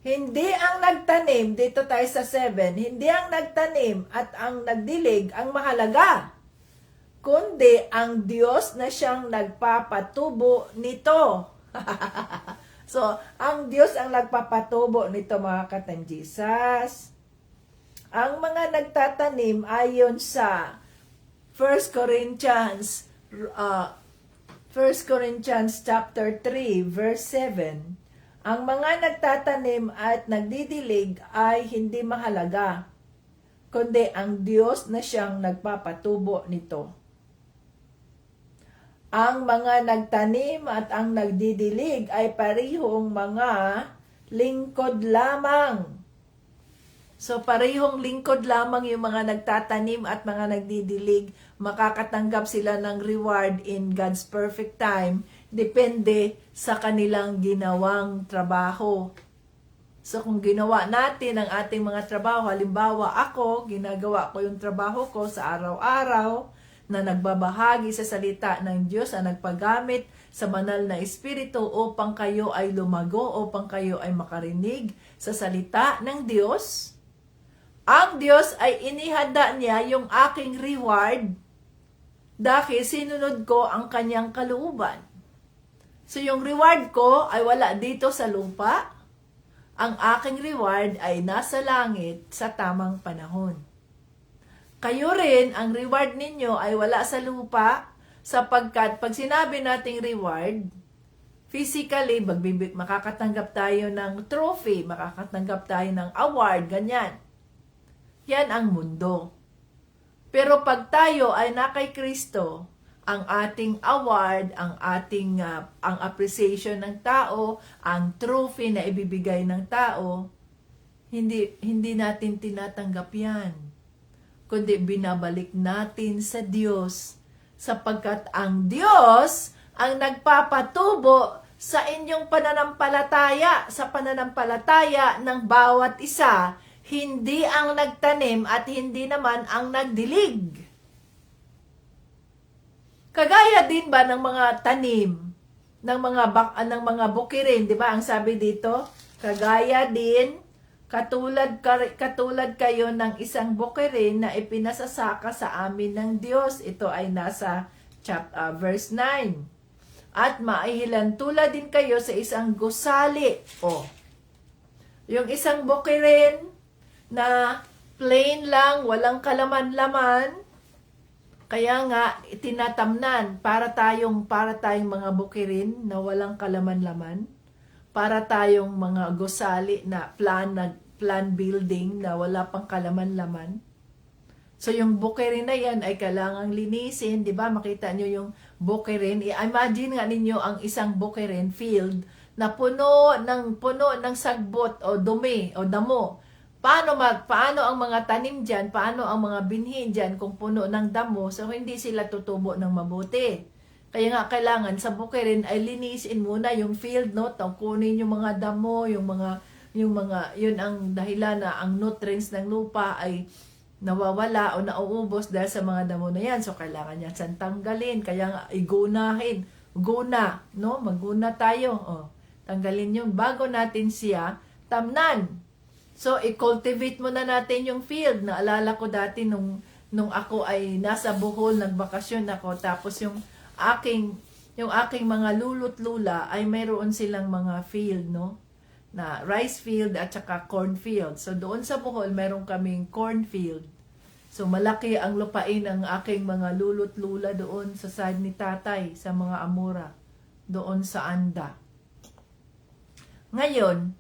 hindi ang nagtanim, dito tayo sa 7, hindi ang nagtanim at ang nagdilig ang mahalaga, kundi ang Diyos na siyang nagpapatubo nito. So, ang Diyos ang nagpapatubo nito, mga ka-Team Jesus. Ang mga nagtatanim ayon sa 1 Corinthians chapter 3 verse 7. Ang mga nagtatanim at nagdidilig ay hindi mahalaga, kundi ang Diyos na siyang nagpapatubo nito. Ang mga nagtanim at ang nagdidilig ay parehong mga lingkod lamang. So, parehong lingkod lamang yung mga nagtatanim at mga nagdidilig. Makakatanggap sila ng reward in God's perfect time. Depende sa kanilang ginawang trabaho. So, kung ginawa natin ang ating mga trabaho, halimbawa ako, ginagawa ko yung trabaho ko sa araw-araw na nagbabahagi sa salita ng Diyos, na nagpagamit sa banal na Espiritu upang kayo ay lumago, upang kayo ay makarinig sa salita ng Diyos. Ang Diyos ay inihanda niya yung aking reward dahil sinunod ko ang kanyang kalooban. So, yung reward ko ay wala dito sa lupa. Ang aking reward ay nasa langit sa tamang panahon. Kayo rin, ang reward ninyo ay wala sa lupa sapagkat pag sinabi nating reward, physically, makakatanggap tayo ng trophy, makakatanggap tayo ng award, ganyan. Yan ang mundo. Pero pag tayo ay na kay Kristo, ang ating award, ang ating ang appreciation ng tao, ang trophy na ibibigay ng tao, hindi natin tinatanggap 'yan. Kundi binabalik natin sa Diyos, sapagkat ang Diyos ang nagpapatubo sa inyong pananampalataya, sa pananampalataya ng bawat isa, hindi ang nagtanim at hindi naman ang nagdilig. Kagaya din ba ng mga tanim, ng mga bukirin, di ba? Ang sabi dito, kagaya din, katulad kayo ng isang bukirin na ipinasasaka sa amin ng Diyos. Ito ay nasa verse 9. At maihilantula din kayo sa isang gusali. Yung isang bukirin na plain lang, walang kalaman-laman, kaya nga tinatamnan para tayong mga bukirin na walang kalaman-laman, para tayong mga gusali na plan building na wala pang kalaman-laman. So yung bukirin na yan ay kailangang linisin, di ba? Makita nyo yung bukirin. Imagine nga ninyo ang isang bukirin field na puno ng sagbot o dumi o damo. Paano ang mga tanim diyan, paano ang mga binhi diyan kung puno ng damo? So hindi sila tutubo ng mabuti. Kaya nga kailangan sa bukirin ay linisin muna yung field, no? Kunin yung mga damo, yun ang dahilan na ang nutrients ng lupa ay nawawala o nauubos dahil sa mga damo na yan. So, kailangan yan siyang tanggalin. Kaya nga, no? Magguna tayo. Tanggalin yun bago natin siya tamnan. So, i-cultivate muna natin yung field. Naalala ko dati nung ako ay nasa Bohol, nagbakasyon ako. Tapos yung aking mga lulu't lula ay mayroon silang mga field, no? Na rice field at saka corn field. So doon sa Bohol, meron kaming corn field. So malaki ang lupain ng aking mga lulu't lula doon sa side ni tatay, sa mga Amura, doon sa Anda. Ngayon,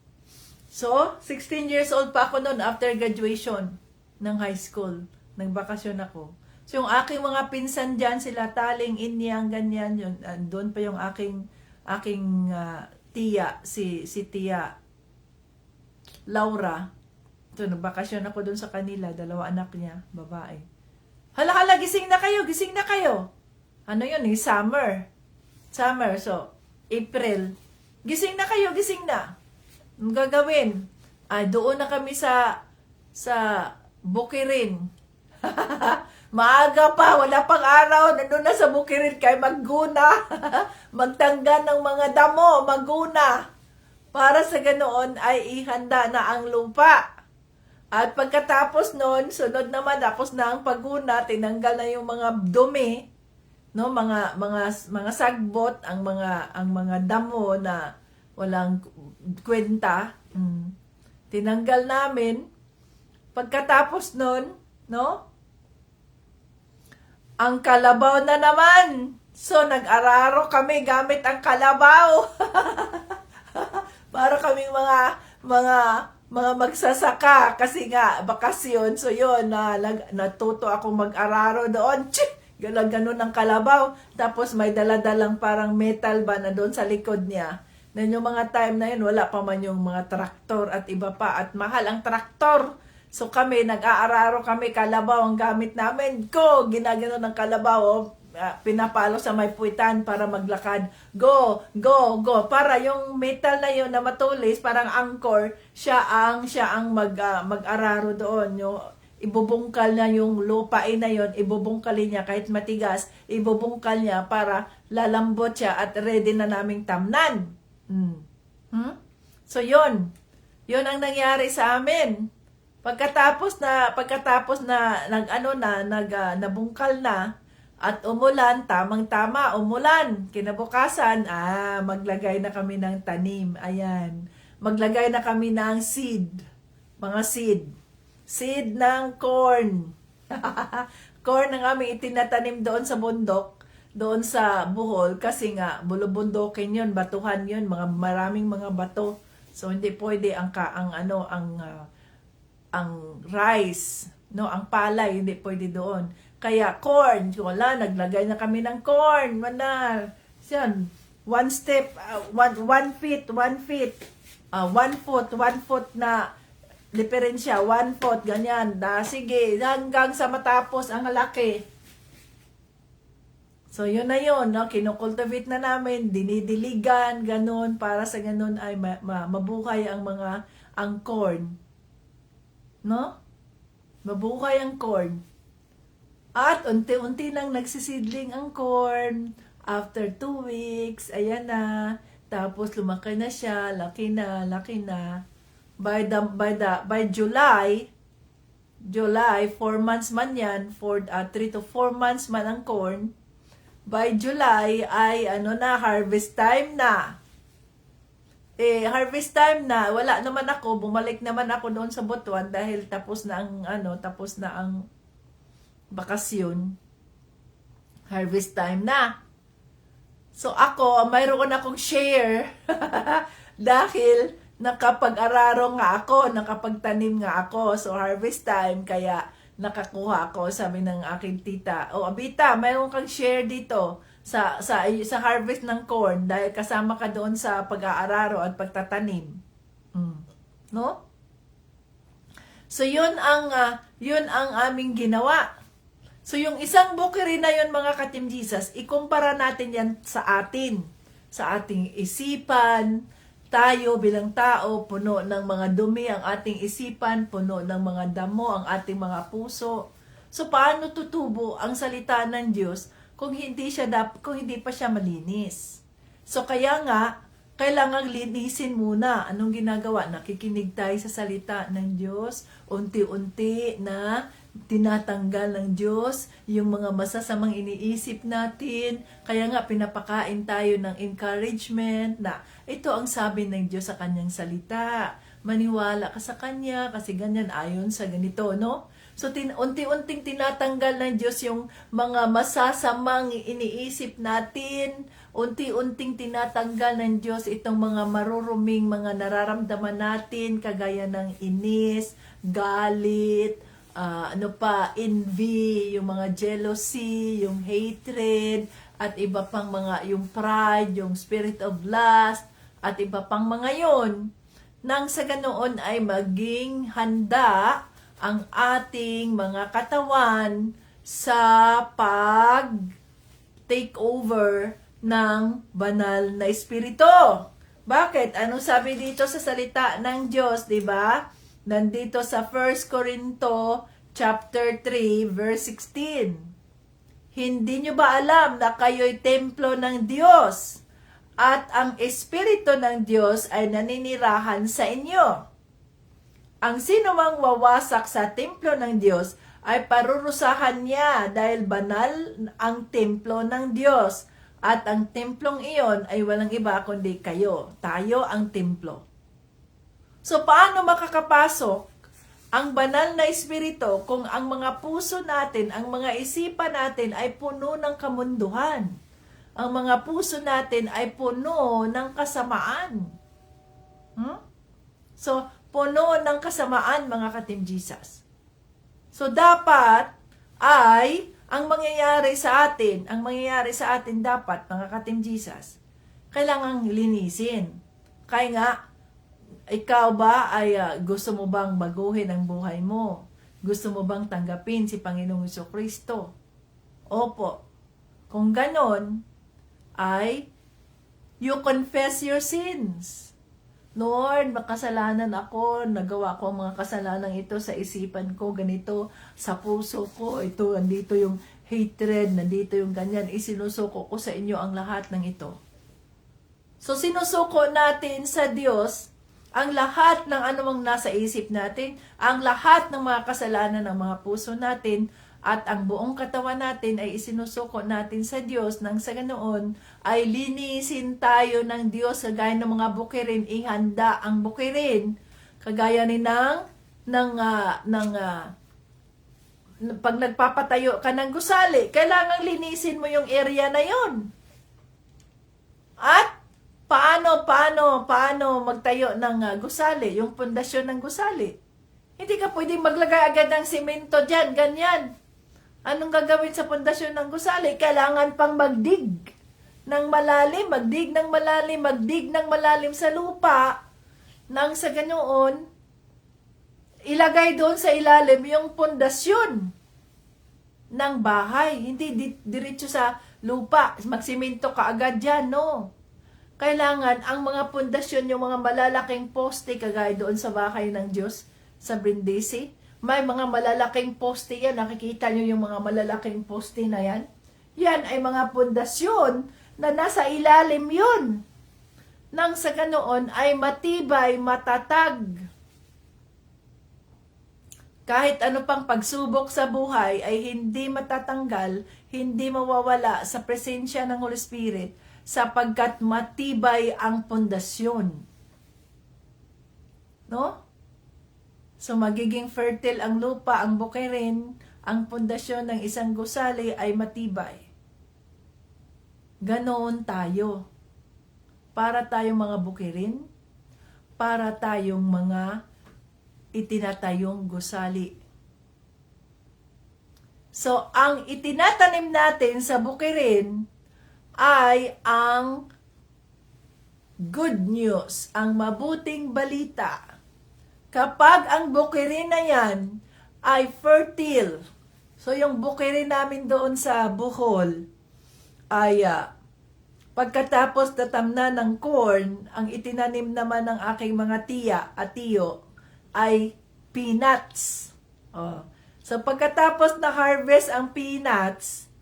so 16 years old pa ako noon after graduation ng high school. Nagbakasyon ako. So yung aking mga pinsan dyan, sila Taling, Inyang, ganyan yun. Doon pa yung aking tiya, si Tia Laura. Ito, nagbakasyon ako doon sa kanila, 2 anak niya, babae. Hala, gising na kayo. Ano yun, summer. So, April. Gising na. Ang gagawin? Doon na kami sa bukirin. Maaga pa, wala pang araw, nandun na sa bukirin kayo magguna. Magtanggan ng mga damo, magguna. Para sa ganoon ay ihanda na ang lupa. At pagkatapos noon, sunod naman, tapos na ang pagguna, tinanggal na yung mga dumi, no, mga sagbot, ang mga damo na walang kwenta. Tinanggal namin. Pagkatapos noon, no, ang kalabaw na naman. So nag-araro kami gamit ang kalabaw. Para kaming mga magsasaka kasi nga bakasyon. So yun, natuto akong mag-araro doon. Ganun ang kalabaw. Tapos may daladalang parang metal ba na doon sa likod niya. Na yung mga time na yun, wala pa man yung mga traktor at iba pa. At mahal ang traktor. So kami, nag-aararo kami, kalabaw ang gamit namin. Ginagano ng kalabaw. Pinapalo sa may puwitan para maglakad. Go. Para yung metal na yun na matulis, parang anchor, siya ang mag-araro doon. Ibubungkal na yung lupain na yun, ibubungkalin niya kahit matigas, ibubungkal niya para lalambot siya at ready na naming tamnan. So yun ang nangyari sa amin. Pagkatapos na nabungkal na, at umulan, tamang-tama, umulan. Kinabukasan, maglagay na kami ng tanim. Ayan. Maglagay na kami ng seed. Mga seed. Seed ng corn. Corn ang aming itinatanim doon sa bundok, doon sa Bohol, kasi nga, bulubundokin yun, batuhan yun, maraming mga bato. So, hindi pwede ang rice, no, ang palay, hindi pwede doon. Kaya corn, wala, naglagay na kami ng corn. Wala. Yan. One step, 1 feet, 1 foot na diferensya, 1 foot, ganyan. Sige, hanggang sa matapos ang laki. So, yun na yun, no? Kinukultivate na namin, dinidiligan, ganun, para sa ganun ay mabuhay ang corn. No? Mabuhay ang corn. At unti-unti nang nagsisidling ang corn. After 2 weeks, ayan na. Tapos lumaki na siya, laki na. By July, 4 months man yan, 3 to 4 months man ang corn. By July ay harvest time na. Harvest time na, wala naman ako, bumalik naman ako doon sa Butuan dahil tapos na ang bakasyon. Harvest time na. So ako, mayroon akong share dahil nakapag-araro nga ako, nakapagtanim nga ako. So harvest time, kaya nakakuha ako, sabi ng aking tita. Abita, mayroon kang share dito sa harvest ng corn dahil kasama ka doon sa pag-aararo at pagtatanim. No? So yun ang aming ginawa. So yung isang bukiri na yun, mga Ka-Team Jesus, ikumpara natin yan sa atin, sa ating isipan. Tayo bilang tao, puno ng mga dumi ang ating isipan, puno ng mga damo ang ating mga puso. So paano tutubo ang salita ng Diyos kung hindi pa siya malinis? So kaya nga, kailangang linisin muna. Anong ginagawa? Nakikinig tayo sa salita ng Diyos, unti-unti na tinatanggal ng Diyos yung mga masasamang iniisip natin. Kaya nga pinapakain tayo ng encouragement na ito ang sabi ng Diyos sa kanyang salita. Maniwala ka sa kanya kasi ganyan ayon sa ganito, no? So unti-unting tinatanggal ng Diyos yung mga masasamang iniisip natin. Unti-unting tinatanggal ng Diyos itong mga maruruming mga nararamdaman natin kagaya ng inis, galit, envy, yung mga jealousy, yung hatred, at iba pang mga, yung pride, yung spirit of lust, at iba pang mga yon. Nang sa ganoon ay maging handa ang ating mga katawan sa pag-take over ng banal na espiritu. Bakit? Anong sabi dito sa salita ng Diyos, di ba? Nandito sa 1 Corinto chapter 3 verse 16. Hindi nyo ba alam na kayo'y templo ng Diyos at ang Espiritu ng Diyos ay naninirahan sa inyo? Ang sino mang wawasak sa templo ng Diyos ay parurusahan niya dahil banal ang templo ng Diyos at ang templong iyon ay walang iba kundi kayo. Tayo ang templo. So, paano makakapasok ang banal na espiritu kung ang mga puso natin, ang mga isipan natin ay puno ng kamunduhan? Ang mga puso natin ay puno ng kasamaan. So, puno ng kasamaan, mga Ka-Team Jesus. So, dapat ay, ang mangyayari sa atin dapat, mga Ka-Team Jesus, kailangang linisin. Kaya nga, ikaw ba ay gusto mo bang baguhin ang buhay mo? Gusto mo bang tanggapin si Panginoong Jesucristo? Opo. Kung ganon, ay you confess your sins. Lord, makasalanan ako, nagawa ko ang mga kasalanan ito sa isipan ko, ganito, sa puso ko, ito, nandito yung hatred, nandito yung ganyan, isinusuko ko sa inyo ang lahat ng ito. So, sinusuko natin sa Diyos ang lahat ng anumang nasa isip natin, ang lahat ng mga kasalanan ng mga puso natin, at ang buong katawan natin ay isinusuko natin sa Diyos. Nang sa ganoon ay linisin tayo ng Diyos kagaya ng mga bukirin, ihanda ang bukirin. Kagaya ni pag nagpapatayo ka ng gusali, kailangang linisin mo yung area na yon. At paano magtayo ng gusali, yung pundasyon ng gusali? Hindi ka pwedeng maglagay agad ng simento dyan, ganyan. Anong gagawin sa pundasyon ng gusali? Kailangan pang magdig ng malalim, magdig ng malalim, magdig ng malalim sa lupa, nang sa ganoon, ilagay doon sa ilalim yung pundasyon ng bahay. Hindi diretso sa lupa, magsiminto ka agad yan, no? Kailangan ang mga pundasyon, yung mga malalaking poste, kagaya doon sa bahay ng Diyos, sa Brindisi, may mga malalaking poste yan. Nakikita nyo yung mga malalaking poste na yan? Yan ay mga pundasyon na nasa ilalim yun. Nang sa ganoon ay matibay, matatag. Kahit ano pang pagsubok sa buhay ay hindi matatanggal, hindi mawawala sa presensya ng Holy Spirit sapagkat matibay ang pundasyon. No? So magiging fertile ang lupa, ang bukirin, ang pundasyon ng isang gusali ay matibay. Ganoon tayo. Para tayong mga bukirin, para tayong mga itinatayong gusali. So, ang itinatanim natin sa bukirin ay ang good news, ang mabuting balita. Kapag ang bukirin na yan ay fertile, so yung bukirin namin doon sa Bohol ay pagkatapos natamna ng corn, ang itinanim naman ng aking mga tiya at tiyo ay peanuts. Oh. So pagkatapos na harvest ang peanuts,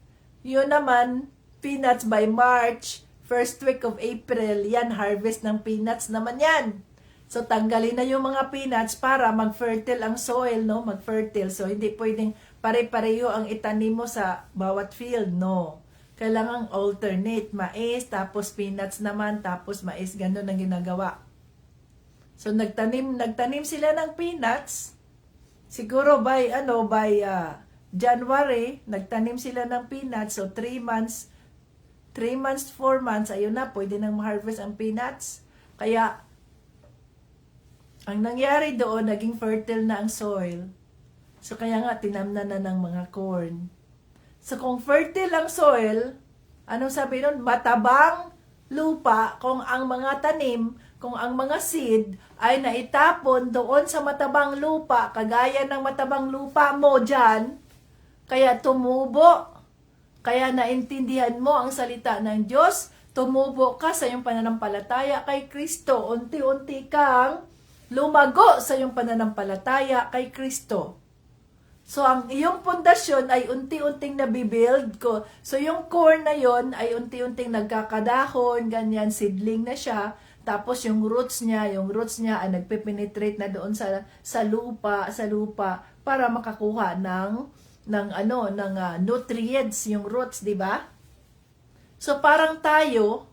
yun naman, peanuts by March, first week of April, yan, harvest ng peanuts naman yan. So tanggalin na yung mga peanuts para mag-fertile ang soil, no? Mag-fertile. So hindi pwedeng pare-pareho ang itanim mo sa bawat field, no? Kailangang alternate, mais, tapos peanuts naman, tapos mais, ganun ang ginagawa. So nagtanim sila ng peanuts. Siguro by January, nagtanim sila ng peanuts. So 3 months, 4 months, ayun na, pwede nang ma-harvest ang peanuts. Kaya ang nangyari doon, naging fertile na ang soil. So kaya nga tinamnan na ng mga corn. So kung fertile ang soil, anong sabi nun? Matabang lupa kung ang mga tanim, kung ang mga seed ay naitapon doon sa matabang lupa, kagaya ng matabang lupa mo dyan, kaya tumubo, kaya naintindihan mo ang salita ng Diyos, tumubo ka sa iyong pananampalataya kay Kristo, unti-unti kang lumago sa iyong pananampalataya kay Kristo. So, ang iyong pundasyon ay unti-unting nabibuild ko. So, yung corn na yon ay unti-unting nagkakadahon, ganyan, seedling na siya. Tapos, yung roots niya ay nagpe-penetrate na doon sa lupa para makakuha ng nutrients, yung roots, di ba? So, parang tayo,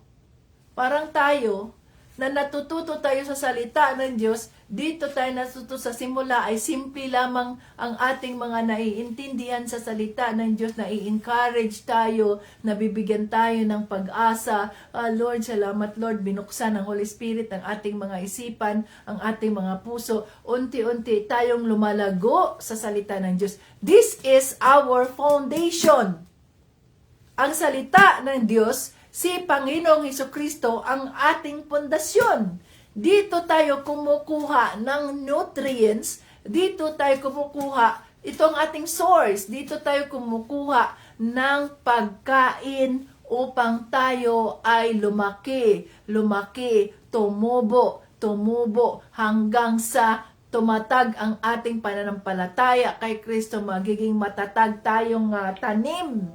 na natututo tayo sa salita ng Diyos, dito tayo natututo sa simula ay simple lamang ang ating mga naiintindihan sa salita ng Diyos, na i-encourage tayo, nabibigyan tayo ng pag-asa. Lord, salamat Lord, binuksan ng Holy Spirit ang ating mga isipan, ang ating mga puso. Unti-unti tayong lumalago sa salita ng Diyos. This is our foundation. Ang salita ng Diyos, si Panginoong Hesukristo ang ating pundasyon. Dito tayo kumukuha ng nutrients, dito tayo kumukuha, itong ating source, dito tayo kumukuha ng pagkain upang tayo ay lumaki, tumubo, hanggang sa tumatag ang ating pananampalataya kay Kristo, magiging matatag tayong tanim.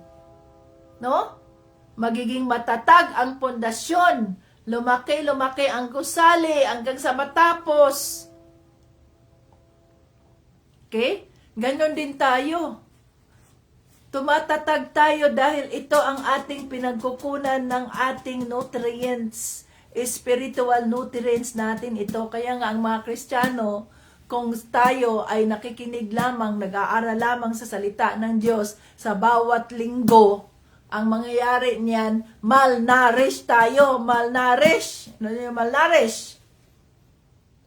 No? Magiging matatag ang pundasyon. Lumaki ang gusali hanggang sa matapos. Okay? Ganon din tayo. Tumatatag tayo dahil ito ang ating pinagkukunan ng ating nutrients. Spiritual nutrients natin ito. Kaya nga ang mga Kristiyano, kung tayo ay nakikinig lamang, nag-aaral lamang sa salita ng Diyos sa bawat linggo, ang mangyayari niyan, malnourished tayo. Malnourished. Ano yung malnourished?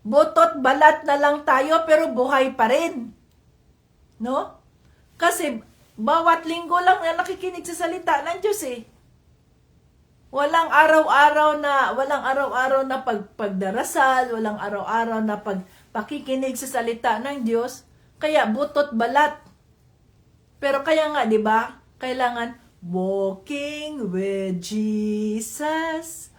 Butot balat na lang tayo pero buhay pa rin. No? Kasi bawat linggo lang na nakikinig sa salita ng Diyos eh. Walang araw-araw na pagdarasal, walang araw-araw na pakikinig sa salita ng Diyos, kaya butot balat. Pero kaya nga, 'di ba? Kailangan walking with Jesus,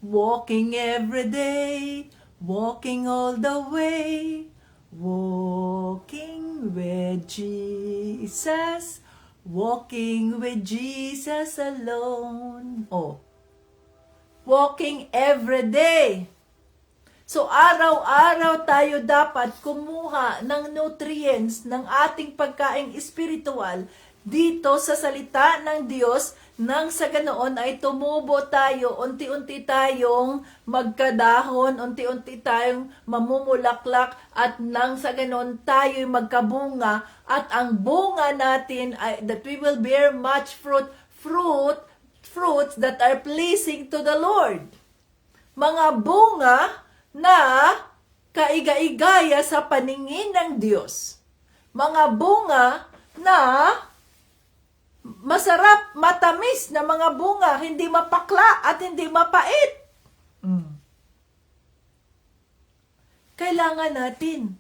walking every day, walking all the way, walking with Jesus. Walking with Jesus alone. Oh. Walking every day. So, araw-araw tayo dapat kumuha ng nutrients ng ating pagkaing espiritual dito sa salita ng Diyos nang sa ganoon ay tumubo tayo, unti-unti tayong magkadahon, unti-unti tayong mamumulaklak at nang sa ganoon tayo'y magkabunga at ang bunga natin ay that we will bear much fruits that are pleasing to the Lord. Mga bunga na kaiga-igaya sa paningin ng Diyos. Mga bunga na masarap, matamis na mga bunga, hindi mapakla at hindi mapait. Kailangan natin.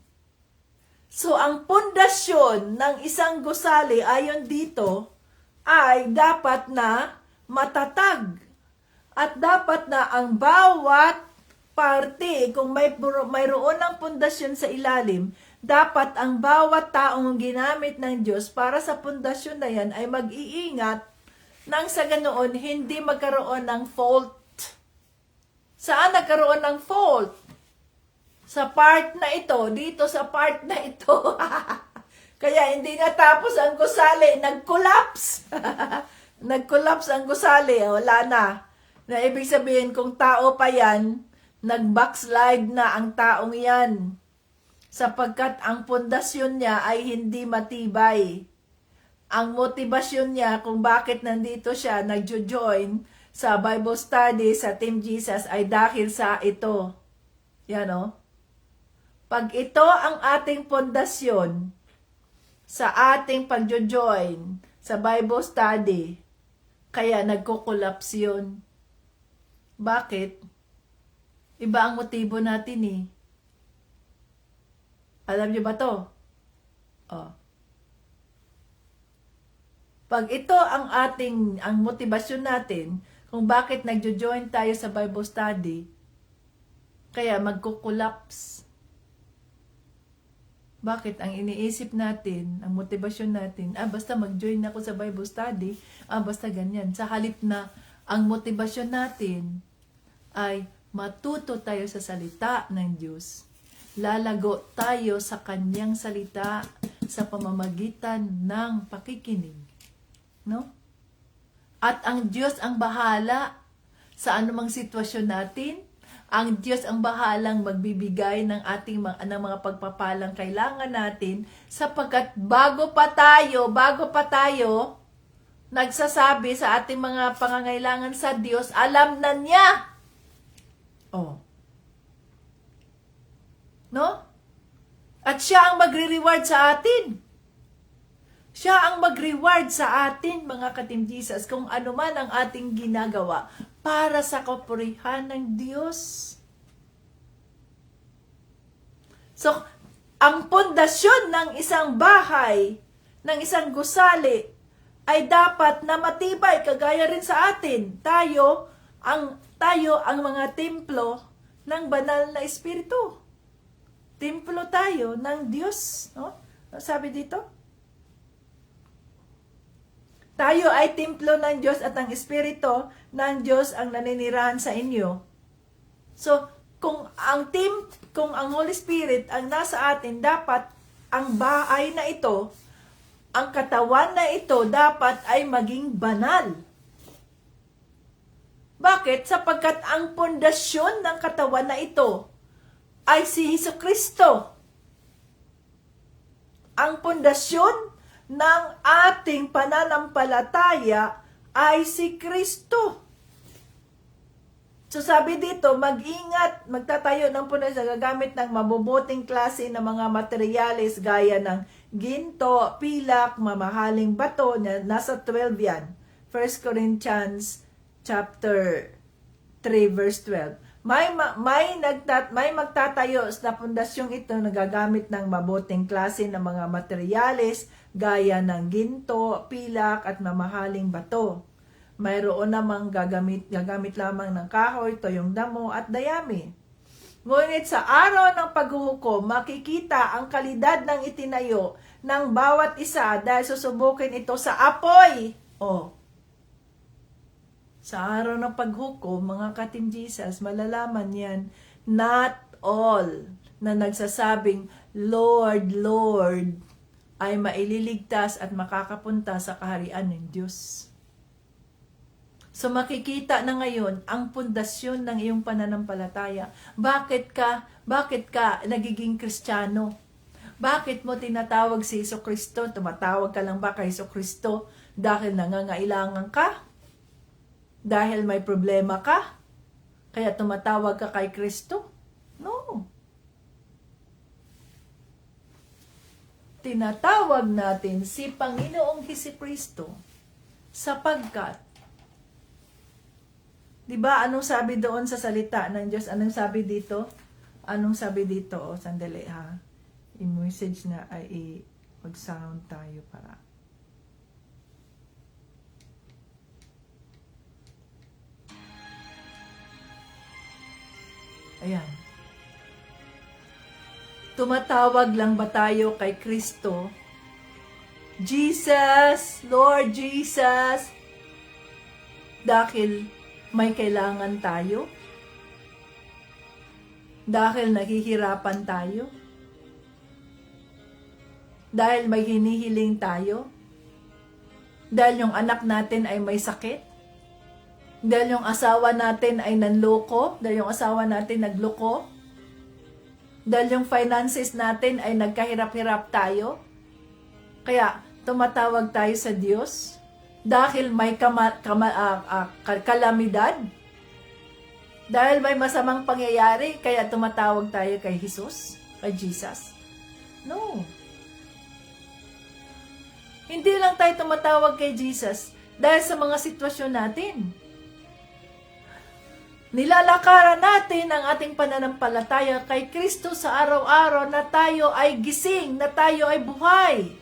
So, ang pundasyon ng isang gusali ayon dito ay dapat na matatag. At dapat na ang bawat parte, kung mayroon ng pundasyon sa ilalim, dapat ang bawat taong ginamit ng Diyos para sa pundasyon na yan ay mag-iingat nang sa ganoon hindi magkaroon ng fault. Saan nagkaroon ng fault? Sa part na ito, dito sa part na ito. Kaya hindi natapos ang gusali, nag-collapse. Nag-collapse ang gusali, wala na. Na ibig sabihin, kung tao pa yan, nag-backslide na ang taong yan. Sapagkat ang pundasyon niya ay hindi matibay. Ang motivasyon niya kung bakit nandito siya nagjo-join sa Bible study sa Team Jesus ay dahil sa ito. Yan o. Pag ito ang ating pundasyon sa ating pagjo-join sa Bible study, kaya nagko-collapse yun. Bakit? Iba ang motibo natin eh. Alam niyo ba to? Oh. Pag ito ang motivasyon natin, kung bakit nagjo-join tayo sa Bible study, kaya magko-collapse. Bakit? Ang iniisip natin, ang motivasyon natin, basta mag-join ako sa Bible study, basta ganyan. Sa halip na ang motivasyon natin ay matuto tayo sa salita ng Diyos. Lalago tayo sa kanyang salita sa pamamagitan ng pakikinig. No? At ang Diyos ang bahala sa anumang sitwasyon natin. Ang Diyos ang bahalang magbibigay ng ating ng mga pagpapalang kailangan natin sapagkat bago pa tayo nagsasabi sa ating mga pangangailangan sa Diyos, alam na niya. Oh. No? At siya ang magre-reward sa atin. Siya ang mag-reward sa atin, mga ka-Team Jesus, kung ano man ang ating ginagawa para sa kapurihan ng Diyos. So, ang pundasyon ng isang bahay, ng isang gusali, ay dapat na matibay, kagaya rin sa atin. Tayo ang mga templo ng banal na espiritu. Templo tayo ng Diyos. No? Sabi dito? Tayo ay templo ng Diyos at ang Espiritu ng Diyos ang naninirahan sa inyo. So, kung ang Holy Spirit ang nasa atin, dapat ang bahay na ito, ang katawan na ito, dapat ay maging banal. Bakit? Sapagkat ang pundasyon ng katawan na ito ay si Jesucristo. Ang pundasyon ng ating pananampalataya ay si Kristo. So sabi dito, mag-ingat, magtatayo ng pundasyon, gagamit ng mabubuting klase ng mga materyales gaya ng ginto, pilak, mamahaling bato, nasa 12 yan. 1 Corinthians chapter 3 verse 12. May magtatayo sa pundasyong ito na gagamit ng mabuting klase ng mga materyales gaya ng ginto, pilak at mamahaling bato. Mayroon namang gagamit lamang ng kahoy, toyong damo at dayami. Ngunit sa araw ng paghuhukom, makikita ang kalidad ng itinayo ng bawat isa dahil susubukin ito sa apoy. Sa araw ng paghukom, mga ka-Team Jesus, malalaman yan, not all na nagsasabing, Lord, Lord, ay maililigtas at makakapunta sa kaharian ng Diyos. So makikita na ngayon ang pundasyon ng iyong pananampalataya. Bakit ka nagiging Kristiyano? Bakit mo tinatawag si Jesucristo? Tumatawag ka lang ba kay Jesucristo dahil nangangailangan ka? Dahil may problema ka? Kaya tumatawag ka kay Kristo? No. Tinatawag natin si Panginoong Jesucristo sapagkat, diba, anong sabi doon sa salita ng Diyos? Anong sabi dito? Sandali ha. I-message na ay mag-sound tayo para. Ayan. Tumatawag lang ba tayo kay Kristo? Jesus, Lord Jesus, dahil may kailangan tayo? Dahil nahihirapan tayo? Dahil may hinihiling tayo? Dahil yung anak natin ay may sakit? Dahil yung asawa natin ay nanloko? Dahil yung asawa natin nagloko? Dahil yung finances natin ay nagkahirap-hirap tayo? Kaya tumatawag tayo sa Diyos? Dahil may kalamidad? Dahil may masamang pangyayari, kaya tumatawag tayo kay Jesus? Kay Jesus? No. Hindi lang tayo tumatawag kay Jesus dahil sa mga sitwasyon natin. Nilalakaran natin ang ating pananampalataya kay Kristo sa araw-araw na tayo ay gising, na tayo ay buhay.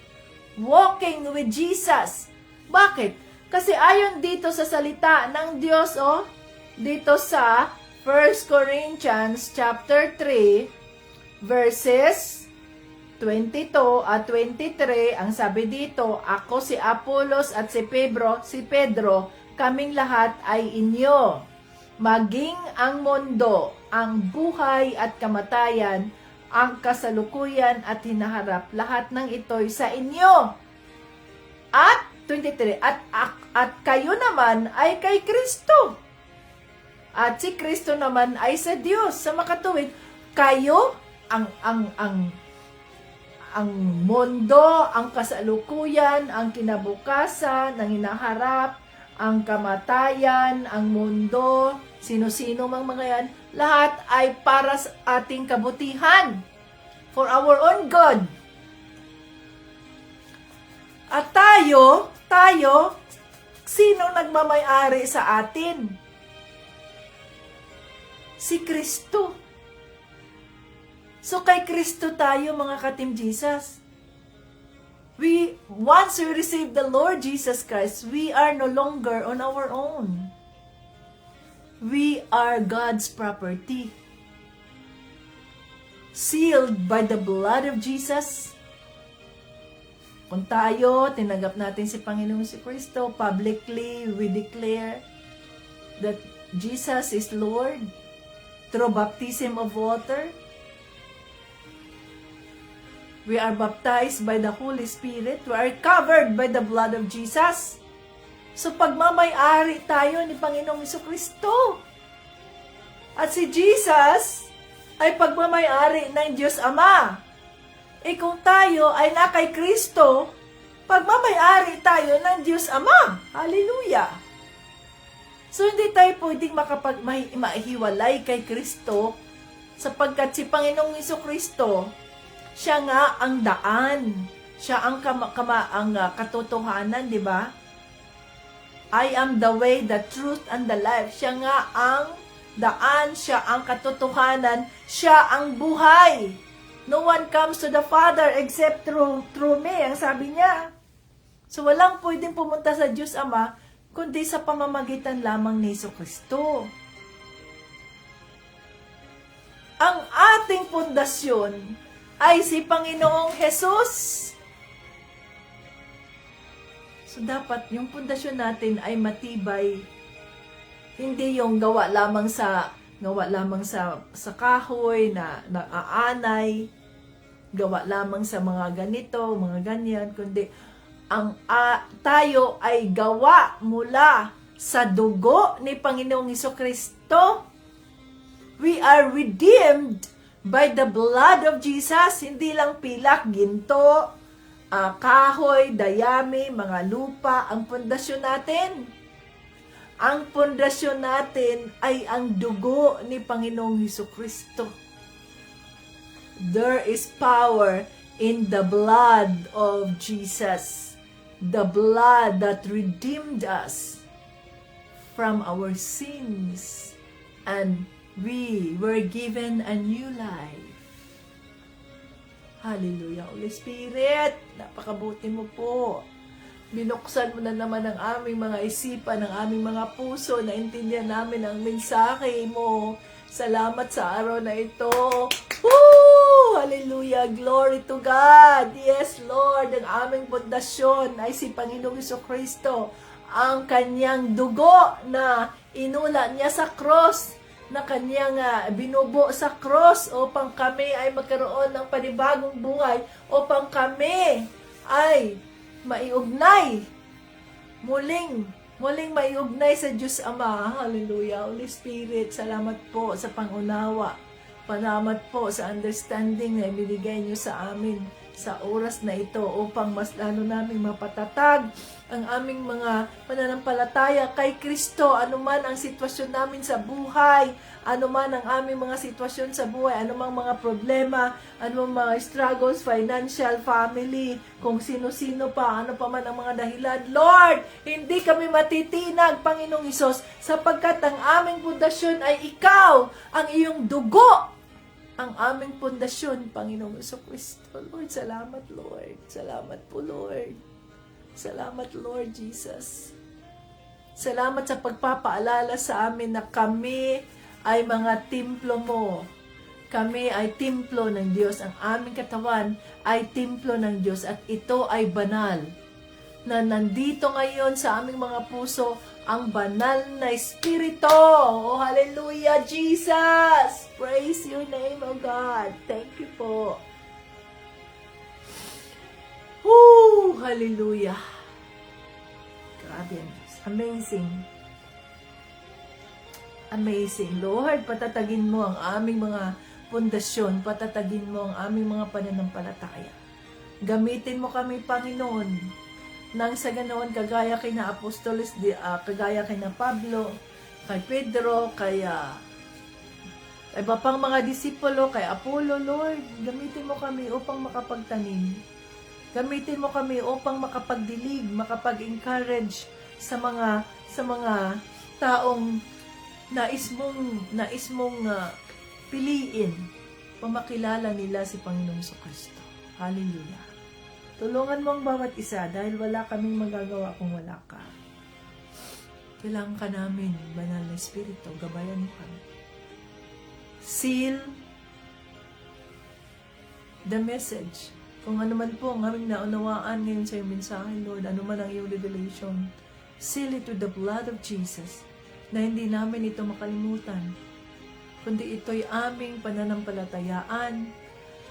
Walking with Jesus. Bakit? Kasi ayon dito sa salita ng Diyos, dito sa 1 Corinthians chapter 3, verses 22 at 23, ang sabi dito, ako si Apolos at si Pedro, kaming lahat ay inyo. Maging ang mundo, ang buhay at kamatayan, ang kasalukuyan at hinaharap, lahat ng ito'y sa inyo. At 23, at kayo naman ay kay Kristo. At si Kristo naman ay sa Diyos. Sa makatuwid, kayo, ang mundo, ang kasalukuyan, ang kinabukasan, ang hinaharap, ang kamatayan, ang mundo, sino-sino mang mga yan, lahat ay para sa ating kabutihan. For our own good. At tayo, sino nagmamay-ari sa atin? Si Kristo. So kay Kristo tayo, mga ka-Team Jesus. Once we receive the Lord Jesus Christ, we are no longer on our own. We are God's property. Sealed by the blood of Jesus. Kung tayo, tinanggap natin si Panginoong si Kristo, publicly, we declare that Jesus is Lord through baptism of water. We are baptized by the Holy Spirit. We are covered by the blood of Jesus. So pagmamay-ari tayo ni Panginoong Jesucristo. At si Jesus ay pagmamay-ari ng Diyos Ama. Kung tayo ay na kay Kristo, pagmamay-ari tayo ng Diyos Ama. Hallelujah! So, hindi tayo pwedeng mahiwalay kay Kristo sapagkat si Panginoong Jesucristo, siya nga ang daan. Siya ang katotohanan, di ba? I am the way, the truth, and the life. Siya nga ang daan, siya ang katotohanan, siya ang buhay. No one comes to the Father except through me, ang sabi niya. So, walang pwedeng pumunta sa Diyos Ama, kundi sa pamamagitan lamang ni Jesucristo. Ang ating pundasyon ay si Panginoong Jesus. So, dapat yung pundasyon natin ay matibay. Hindi yung gawa lamang sa kahoy na aanay, gawa lamang sa mga ganito, mga ganyan, kundi tayo ay gawa mula sa dugo ni Panginoong Jesucristo. We are redeemed by the blood of Jesus. Hindi lang pilak, ginto, kahoy, dayami, mga lupa, ang pundasyon natin. Ang pundasyon natin ay ang dugo ni Panginoong Jesucristo. There is power in the blood of Jesus. The blood that redeemed us from our sins. And we were given a new life. Hallelujah. Holy Spirit, napakabuti mo po. Binuksan mo na naman ang aming mga isipan, ang aming mga puso, naintindihan namin ang mensahe mo. Salamat sa araw na ito. Woo! Hallelujah! Glory to God! Yes, Lord, ang aming pundasyon ay si Panginoong Jesucristo. Ang kanyang dugo na inula niya sa cross, na kanyang binubo sa cross upang kami ay magkaroon ng panibagong buhay, upang kami ay maiugnay, muling maiugnay sa Diyos Ama. Hallelujah. Holy Spirit, salamat po sa pangunawa. Salamat po sa understanding na ibinigay niyo sa amin sa oras na ito upang mas lalo naming mapatatag ang aming mga pananampalataya kay Kristo. Anuman ang sitwasyon namin sa buhay, anuman ang aming mga sitwasyon sa buhay, anumang mga problema, anumang mga struggles, financial, family, kung sino-sino pa, ano pa man ang mga dahilan. Lord, hindi kami matitinag, Panginoong Hesus, sapagkat ang aming pundasyon ay Ikaw, ang iyong dugo, ang aming pundasyon, Panginoong Jesucristo. Lord, salamat, Lord. Salamat po, Lord. Salamat, Lord Jesus. Salamat sa pagpapaalala sa amin na kami ay mga templo mo. Kami ay templo ng Diyos. Ang aming katawan ay templo ng Diyos at ito ay banal. Na nandito ngayon sa aming mga puso ang banal na Espiritu. Oh, hallelujah, Jesus! Praise your name, oh God. Thank you po. Woo! Hallelujah. Grabe yan. Amazing. Amazing. Lord, patatagin mo ang aming mga pundasyon. Patatagin mo ang aming mga pananampalataya. Gamitin mo kami, Panginoon, nang sa ganoon, kagaya kay na Apostoles, kagaya kay na Pablo, kay Pedro, kaya iba pang mga disipulo, kay Apollo, Lord, gamitin mo kami upang makapagtanim. Gamitin mo kami upang makapagdilig, makapag-encourage sa mga taong nais mong piliin pamakilala nila si Panginoong Jesucristo. Hallelujah. Tulungan mo ang bawat isa dahil wala kaming magagawa kung wala ka. Kailangan ka namin, Banal na Espiritu, gabayan mo kami. Seal the message. Kung ano man po ang aming naunawaan ngayon sa iyong mensahe, Lord, ano man ang iyong revelation, seal it with the blood of Jesus, na hindi namin ito makalimutan, kundi ito'y aming pananampalatayaan,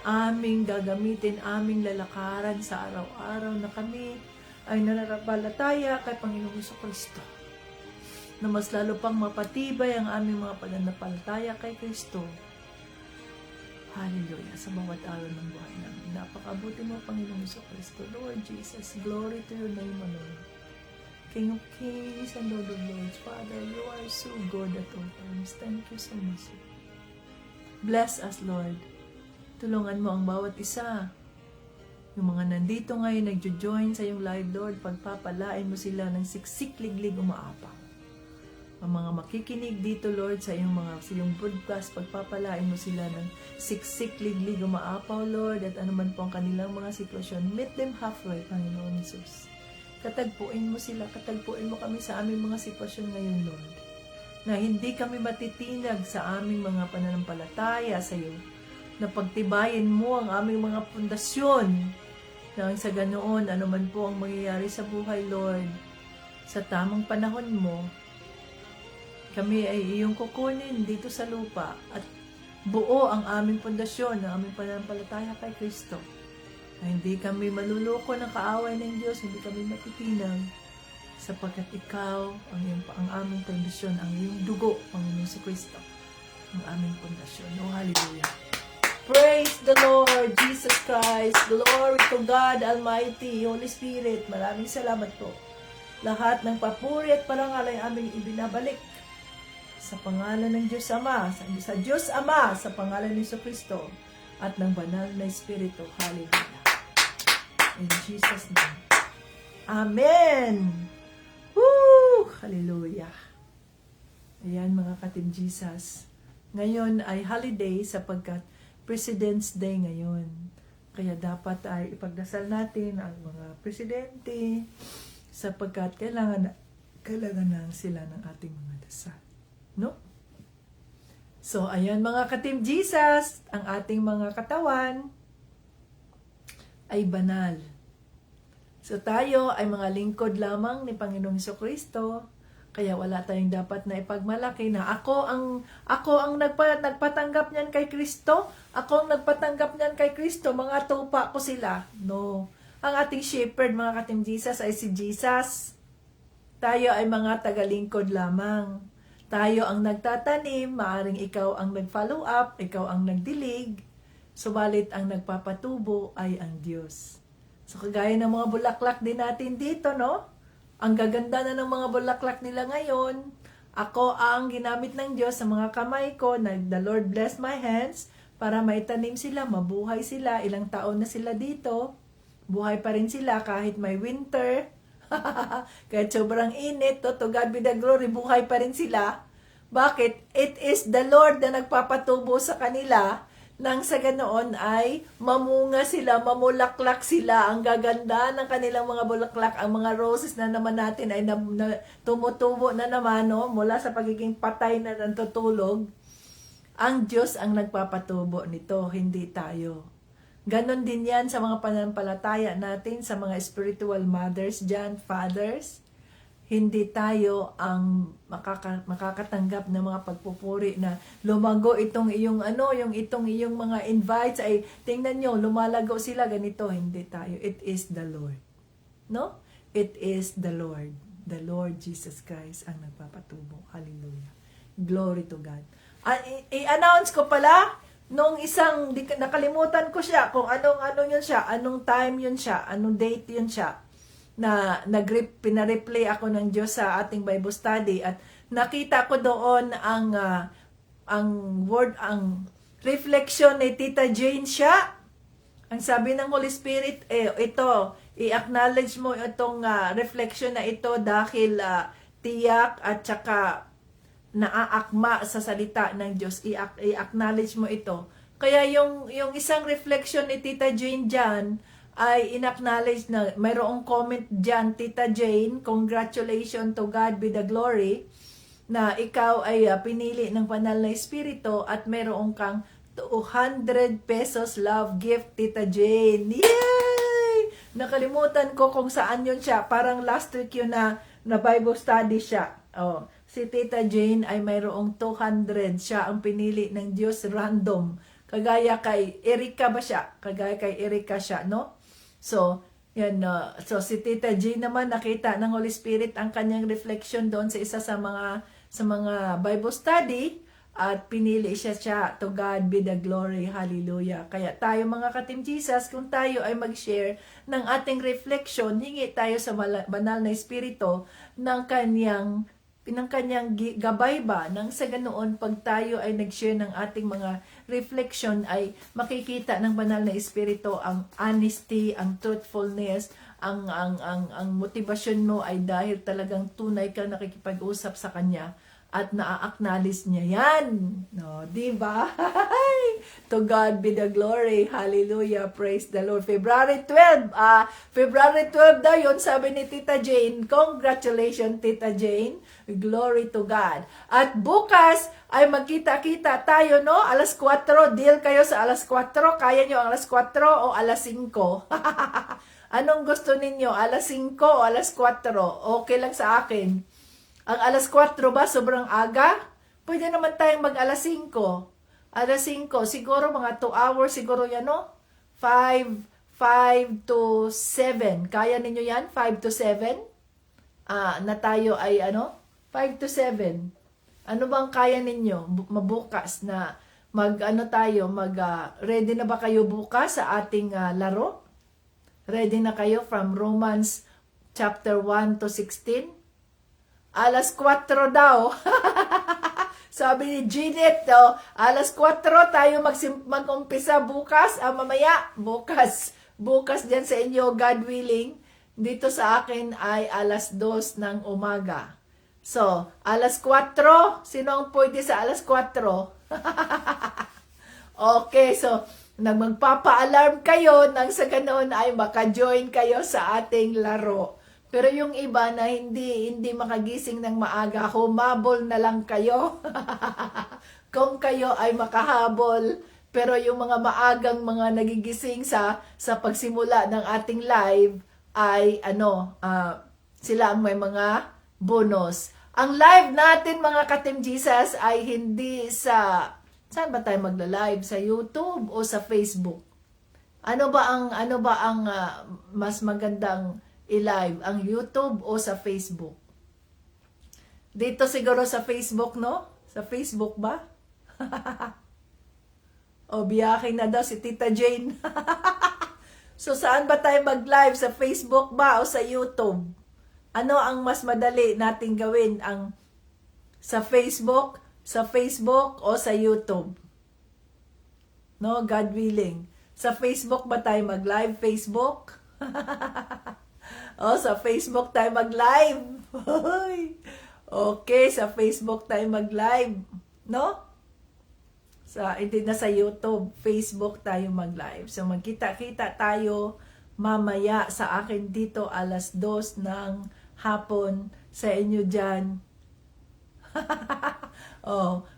aming gagamitin, aming lalakaran sa araw-araw na kami ay nananampalataya kay Panginoong Jesucristo. Na mas lalo pang mapatibay ang aming mga pananampalataya kay Kristo. Hallelujah. Sa bawat araw ng buhay namin. Napakabuti mo, Panginoong Jesucristo. Lord Jesus, glory to your name, Lord. King of Kings and Lord of Lords. Father, you are so good at all times. Thank you so much. Bless us, Lord. Tulungan mo ang bawat isa. Yung mga nandito ngayon, nagjo-join sa iyong live, Lord, pagpapalain mo sila ng siksik-liglig umaapaw. Ang mga makikinig dito, Lord, sa iyong broadcast, pagpapalain mo sila ng siksik-liglig umaapaw, Lord, at anuman po ang kanilang mga sitwasyon, meet them halfway, Panginoon Jesus. Katagpuin mo sila, katagpuin mo kami sa aming mga sitwasyon ngayon, Lord, na hindi kami matitinag sa aming mga pananampalataya sa iyo, na pagtibayin mo ang aming mga pundasyon, na sa ganoon, anuman po ang mangyayari sa buhay, Lord, sa tamang panahon mo, kami ay iyong kukunin dito sa lupa at buo ang aming pundasyon, ang aming pananampalataya kay Kristo. Na hindi kami maluloko ng kaaway ng Diyos, hindi kami matitinag, sapagkat ikaw ang aming pundasyon, ang iyong dugo, Panginoon sa Kristo, ang aming pundasyon. Oh, hallelujah! Praise the Lord Jesus Christ. Glory to God Almighty, Holy Spirit. Maraming salamat po. Lahat ng papuri at parangal ay aming ibinabalik sa pangalan ng Diyos Ama, sa Diyos Ama, sa pangalan ni Jesucristo at ng banal na Espiritu. Hallelujah. In Jesus' name. Amen. Woo! Hallelujah. Ayan mga ka-Team Jesus. Ngayon ay holiday sapagkat President's Day ngayon. Kaya dapat ay ipagdasal natin ang mga presidente sapagkat kailangan na sila ng ating mga dasal. No? So, ayan mga ka-Team Jesus, ang ating mga katawan ay banal. So, tayo ay mga lingkod lamang ni Panginoong Jesucristo. Kaya wala tayong dapat na ipagmalaki na ako ang nagpatanggap niyan kay Kristo. Ako ang nagpatanggap niyan kay Kristo. Mga tupa ko sila. No. Ang ating shepherd, mga ka-Team Jesus, ay si Jesus. Tayo ay mga tagalingkod lamang. Tayo ang nagtatanim. Maaring ikaw ang nag-follow up. Ikaw ang nagdilig. Subalit ang nagpapatubo ay ang Diyos. So kagaya ng mga bulaklak din natin dito, no? Ang gaganda na ng mga bulaklak nila ngayon. Ako ang ginamit ng Diyos sa mga kamay ko. The Lord bless my hands para maitanim sila, mabuhay sila. Ilang taon na sila dito. Buhay pa rin sila kahit may winter. Kahit sobrang init. To God be the glory. Buhay pa rin sila. Bakit? It is the Lord na nagpapatubo sa kanila. Nang sa ganoon ay mamunga sila, mamulaklak sila, ang gaganda ng kanilang mga bulaklak, ang mga roses na naman natin ay tumutubo na naman, no? Mula sa pagiging patay na natutulog. Ang Diyos ang nagpapatubo nito, hindi tayo. Ganon din yan sa mga pananampalataya natin, sa mga spiritual mothers dyan, fathers. Hindi tayo ang makakatanggap ng mga pagpupuri na lumago itong iyong itong iyong mga invites ay tingnan nyo, lumalago sila ganito. Hindi tayo. It is the Lord. No? It is the Lord. The Lord Jesus Christ ang nagpapatubo. Hallelujah. Glory to God. I-announce ko pala nung nakalimutan ko siya kung anong yun siya, anong time yun siya, anong date yun siya. Na pinareplay ako ng Diyos sa ating Bible study at nakita ko doon ang reflection ni Tita Jane siya. Ang sabi ng Holy Spirit, ito, i-acknowledge mo itong reflection na ito dahil tiyak at saka naaakma sa salita ng Diyos. I-acknowledge mo ito. Kaya yung isang reflection ni Tita Jane dyan, ay in-acknowledge na mayroong comment dyan, Tita Jane, congratulations, to God be the glory, na ikaw ay pinili ng banal na Espiritu at mayroong kang 200 pesos love gift, Tita Jane. Yay! Nakalimutan ko kung saan yun siya. Parang last week yun na Bible study siya. Oh, si Tita Jane ay mayroong 200. Siya ang pinili ng Diyos random. Kagaya kay Erika ba siya? Kagaya kay Erika siya, no? So, yan, so si Tita Jane naman nakita ng Holy Spirit ang kanyang reflection doon sa isa sa mga Bible study at pinili siya. To God be the glory. Hallelujah. Kaya tayo mga ka-Team Jesus, kung tayo ay mag-share ng ating reflection, hingi tayo sa banal na Espiritu ng kanyang gabay ba, nang sa ganoon pag tayo ay nag-share ng ating mga reflection ay makikita ng banal na Espiritu ang honesty, ang truthfulness, ang motivasyon mo ay dahil talagang tunay ka nakikipag-usap sa kanya at na-acknowledge niya yan. No, di ba? To God be the glory. Hallelujah. Praise the Lord. February 12 daw yun, sabi ni Tita Jane. Congratulations, Tita Jane. Glory to God. At bukas ay magkita-kita tayo, no? Alas 4. Deal kayo sa alas 4. Kaya nyo alas 4 o alas 5? Anong gusto ninyo? Alas 5 o alas 4? Okay lang sa akin. Ang alas 4 ba sobrang aga? Pwede naman tayong mag alas 5. Alas 5, siguro mga 2 hours siguro yan, no? 5 to 7. Kaya ninyo yan? 5 to 7? Na tayo ay 5 to 7. Ano bang kaya ninyo mabukas na ready na ba kayo bukas sa ating laro? Ready na kayo from Romans chapter 1 to 16? Alas 4 daw. Sabi ni Jeanette, alas 4 tayo mag-umpisa bukas. Mamaya, bukas dyan sa inyo, God willing. Dito sa akin ay alas 2 ng umaga. So, alas 4. Sino ang pwede sa alas 4? Okay, so, magpapa-alarm kayo nang sa ganoon ay maka-join kayo sa ating laro. Pero yung iba na hindi makagising ng maaga, humabol na lang kayo. Kung kayo ay makahabol, pero yung mga maagang mga nagigising sa pagsimula ng ating live ay sila ang may mga bonus. Ang live natin mga ka-Team Jesus ay hindi saan ba tayo magla-live? Sa YouTube o sa Facebook? Ano ba ang mas magandang i-live, ang YouTube o sa Facebook? Dito siguro sa Facebook, no? Sa Facebook ba? O biyaking na daw si Tita Jane. So saan ba tayo mag-live? Sa Facebook ba o sa YouTube? Ano ang mas madali nating gawin? Sa Facebook o sa YouTube? No, God willing. Sa Facebook ba tayo mag-live? Facebook? Sa Facebook tayo mag-live. Okay, sa Facebook tayo mag-live. No? Hindi na sa YouTube. Facebook tayo mag-live. So, magkita-kita tayo mamaya sa akin dito alas 2 ng hapon sa inyo dyan.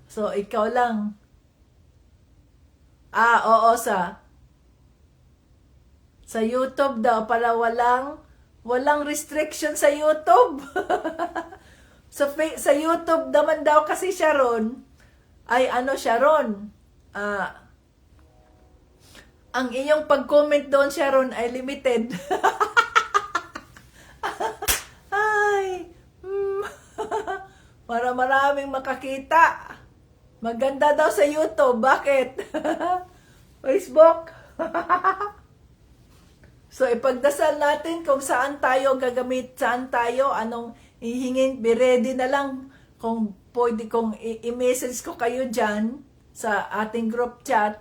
So, ikaw lang. Oo, sa YouTube daw, para walang restriction sa YouTube. Sa YouTube naman daw kasi Sharon, ay Sharon, ang iyong pag-comment doon Sharon ay limited. Para maraming makakita. Maganda daw sa YouTube. Bakit? Facebook. So, ipagdasal natin kung saan tayo gagamit, saan tayo, anong ihingin, be ready na lang kung pwede, kung i-message ko kayo dyan sa ating group chat,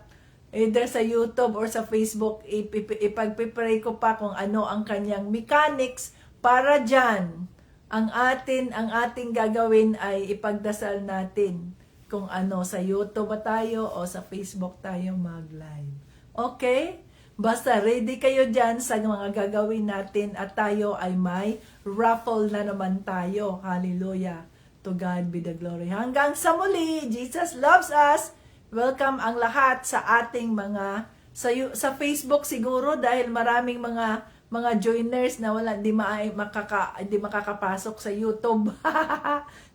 either sa YouTube or sa Facebook, ipagpipray ko pa kung ano ang kanyang mechanics para dyan. Ang ating gagawin ay ipagdasal natin kung sa YouTube ba tayo o sa Facebook tayo mag-live. Okay? Basta ready kayo dyan sa mga gagawin natin at tayo ay may raffle na naman tayo. Hallelujah. To God be the glory. Hanggang sa muli, Jesus loves us. Welcome ang lahat sa ating sa Facebook siguro dahil maraming mga joiners na hindi makakapasok sa YouTube.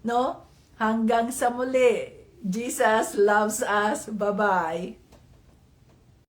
No? Hanggang sa muli. Jesus loves us. Bye-bye.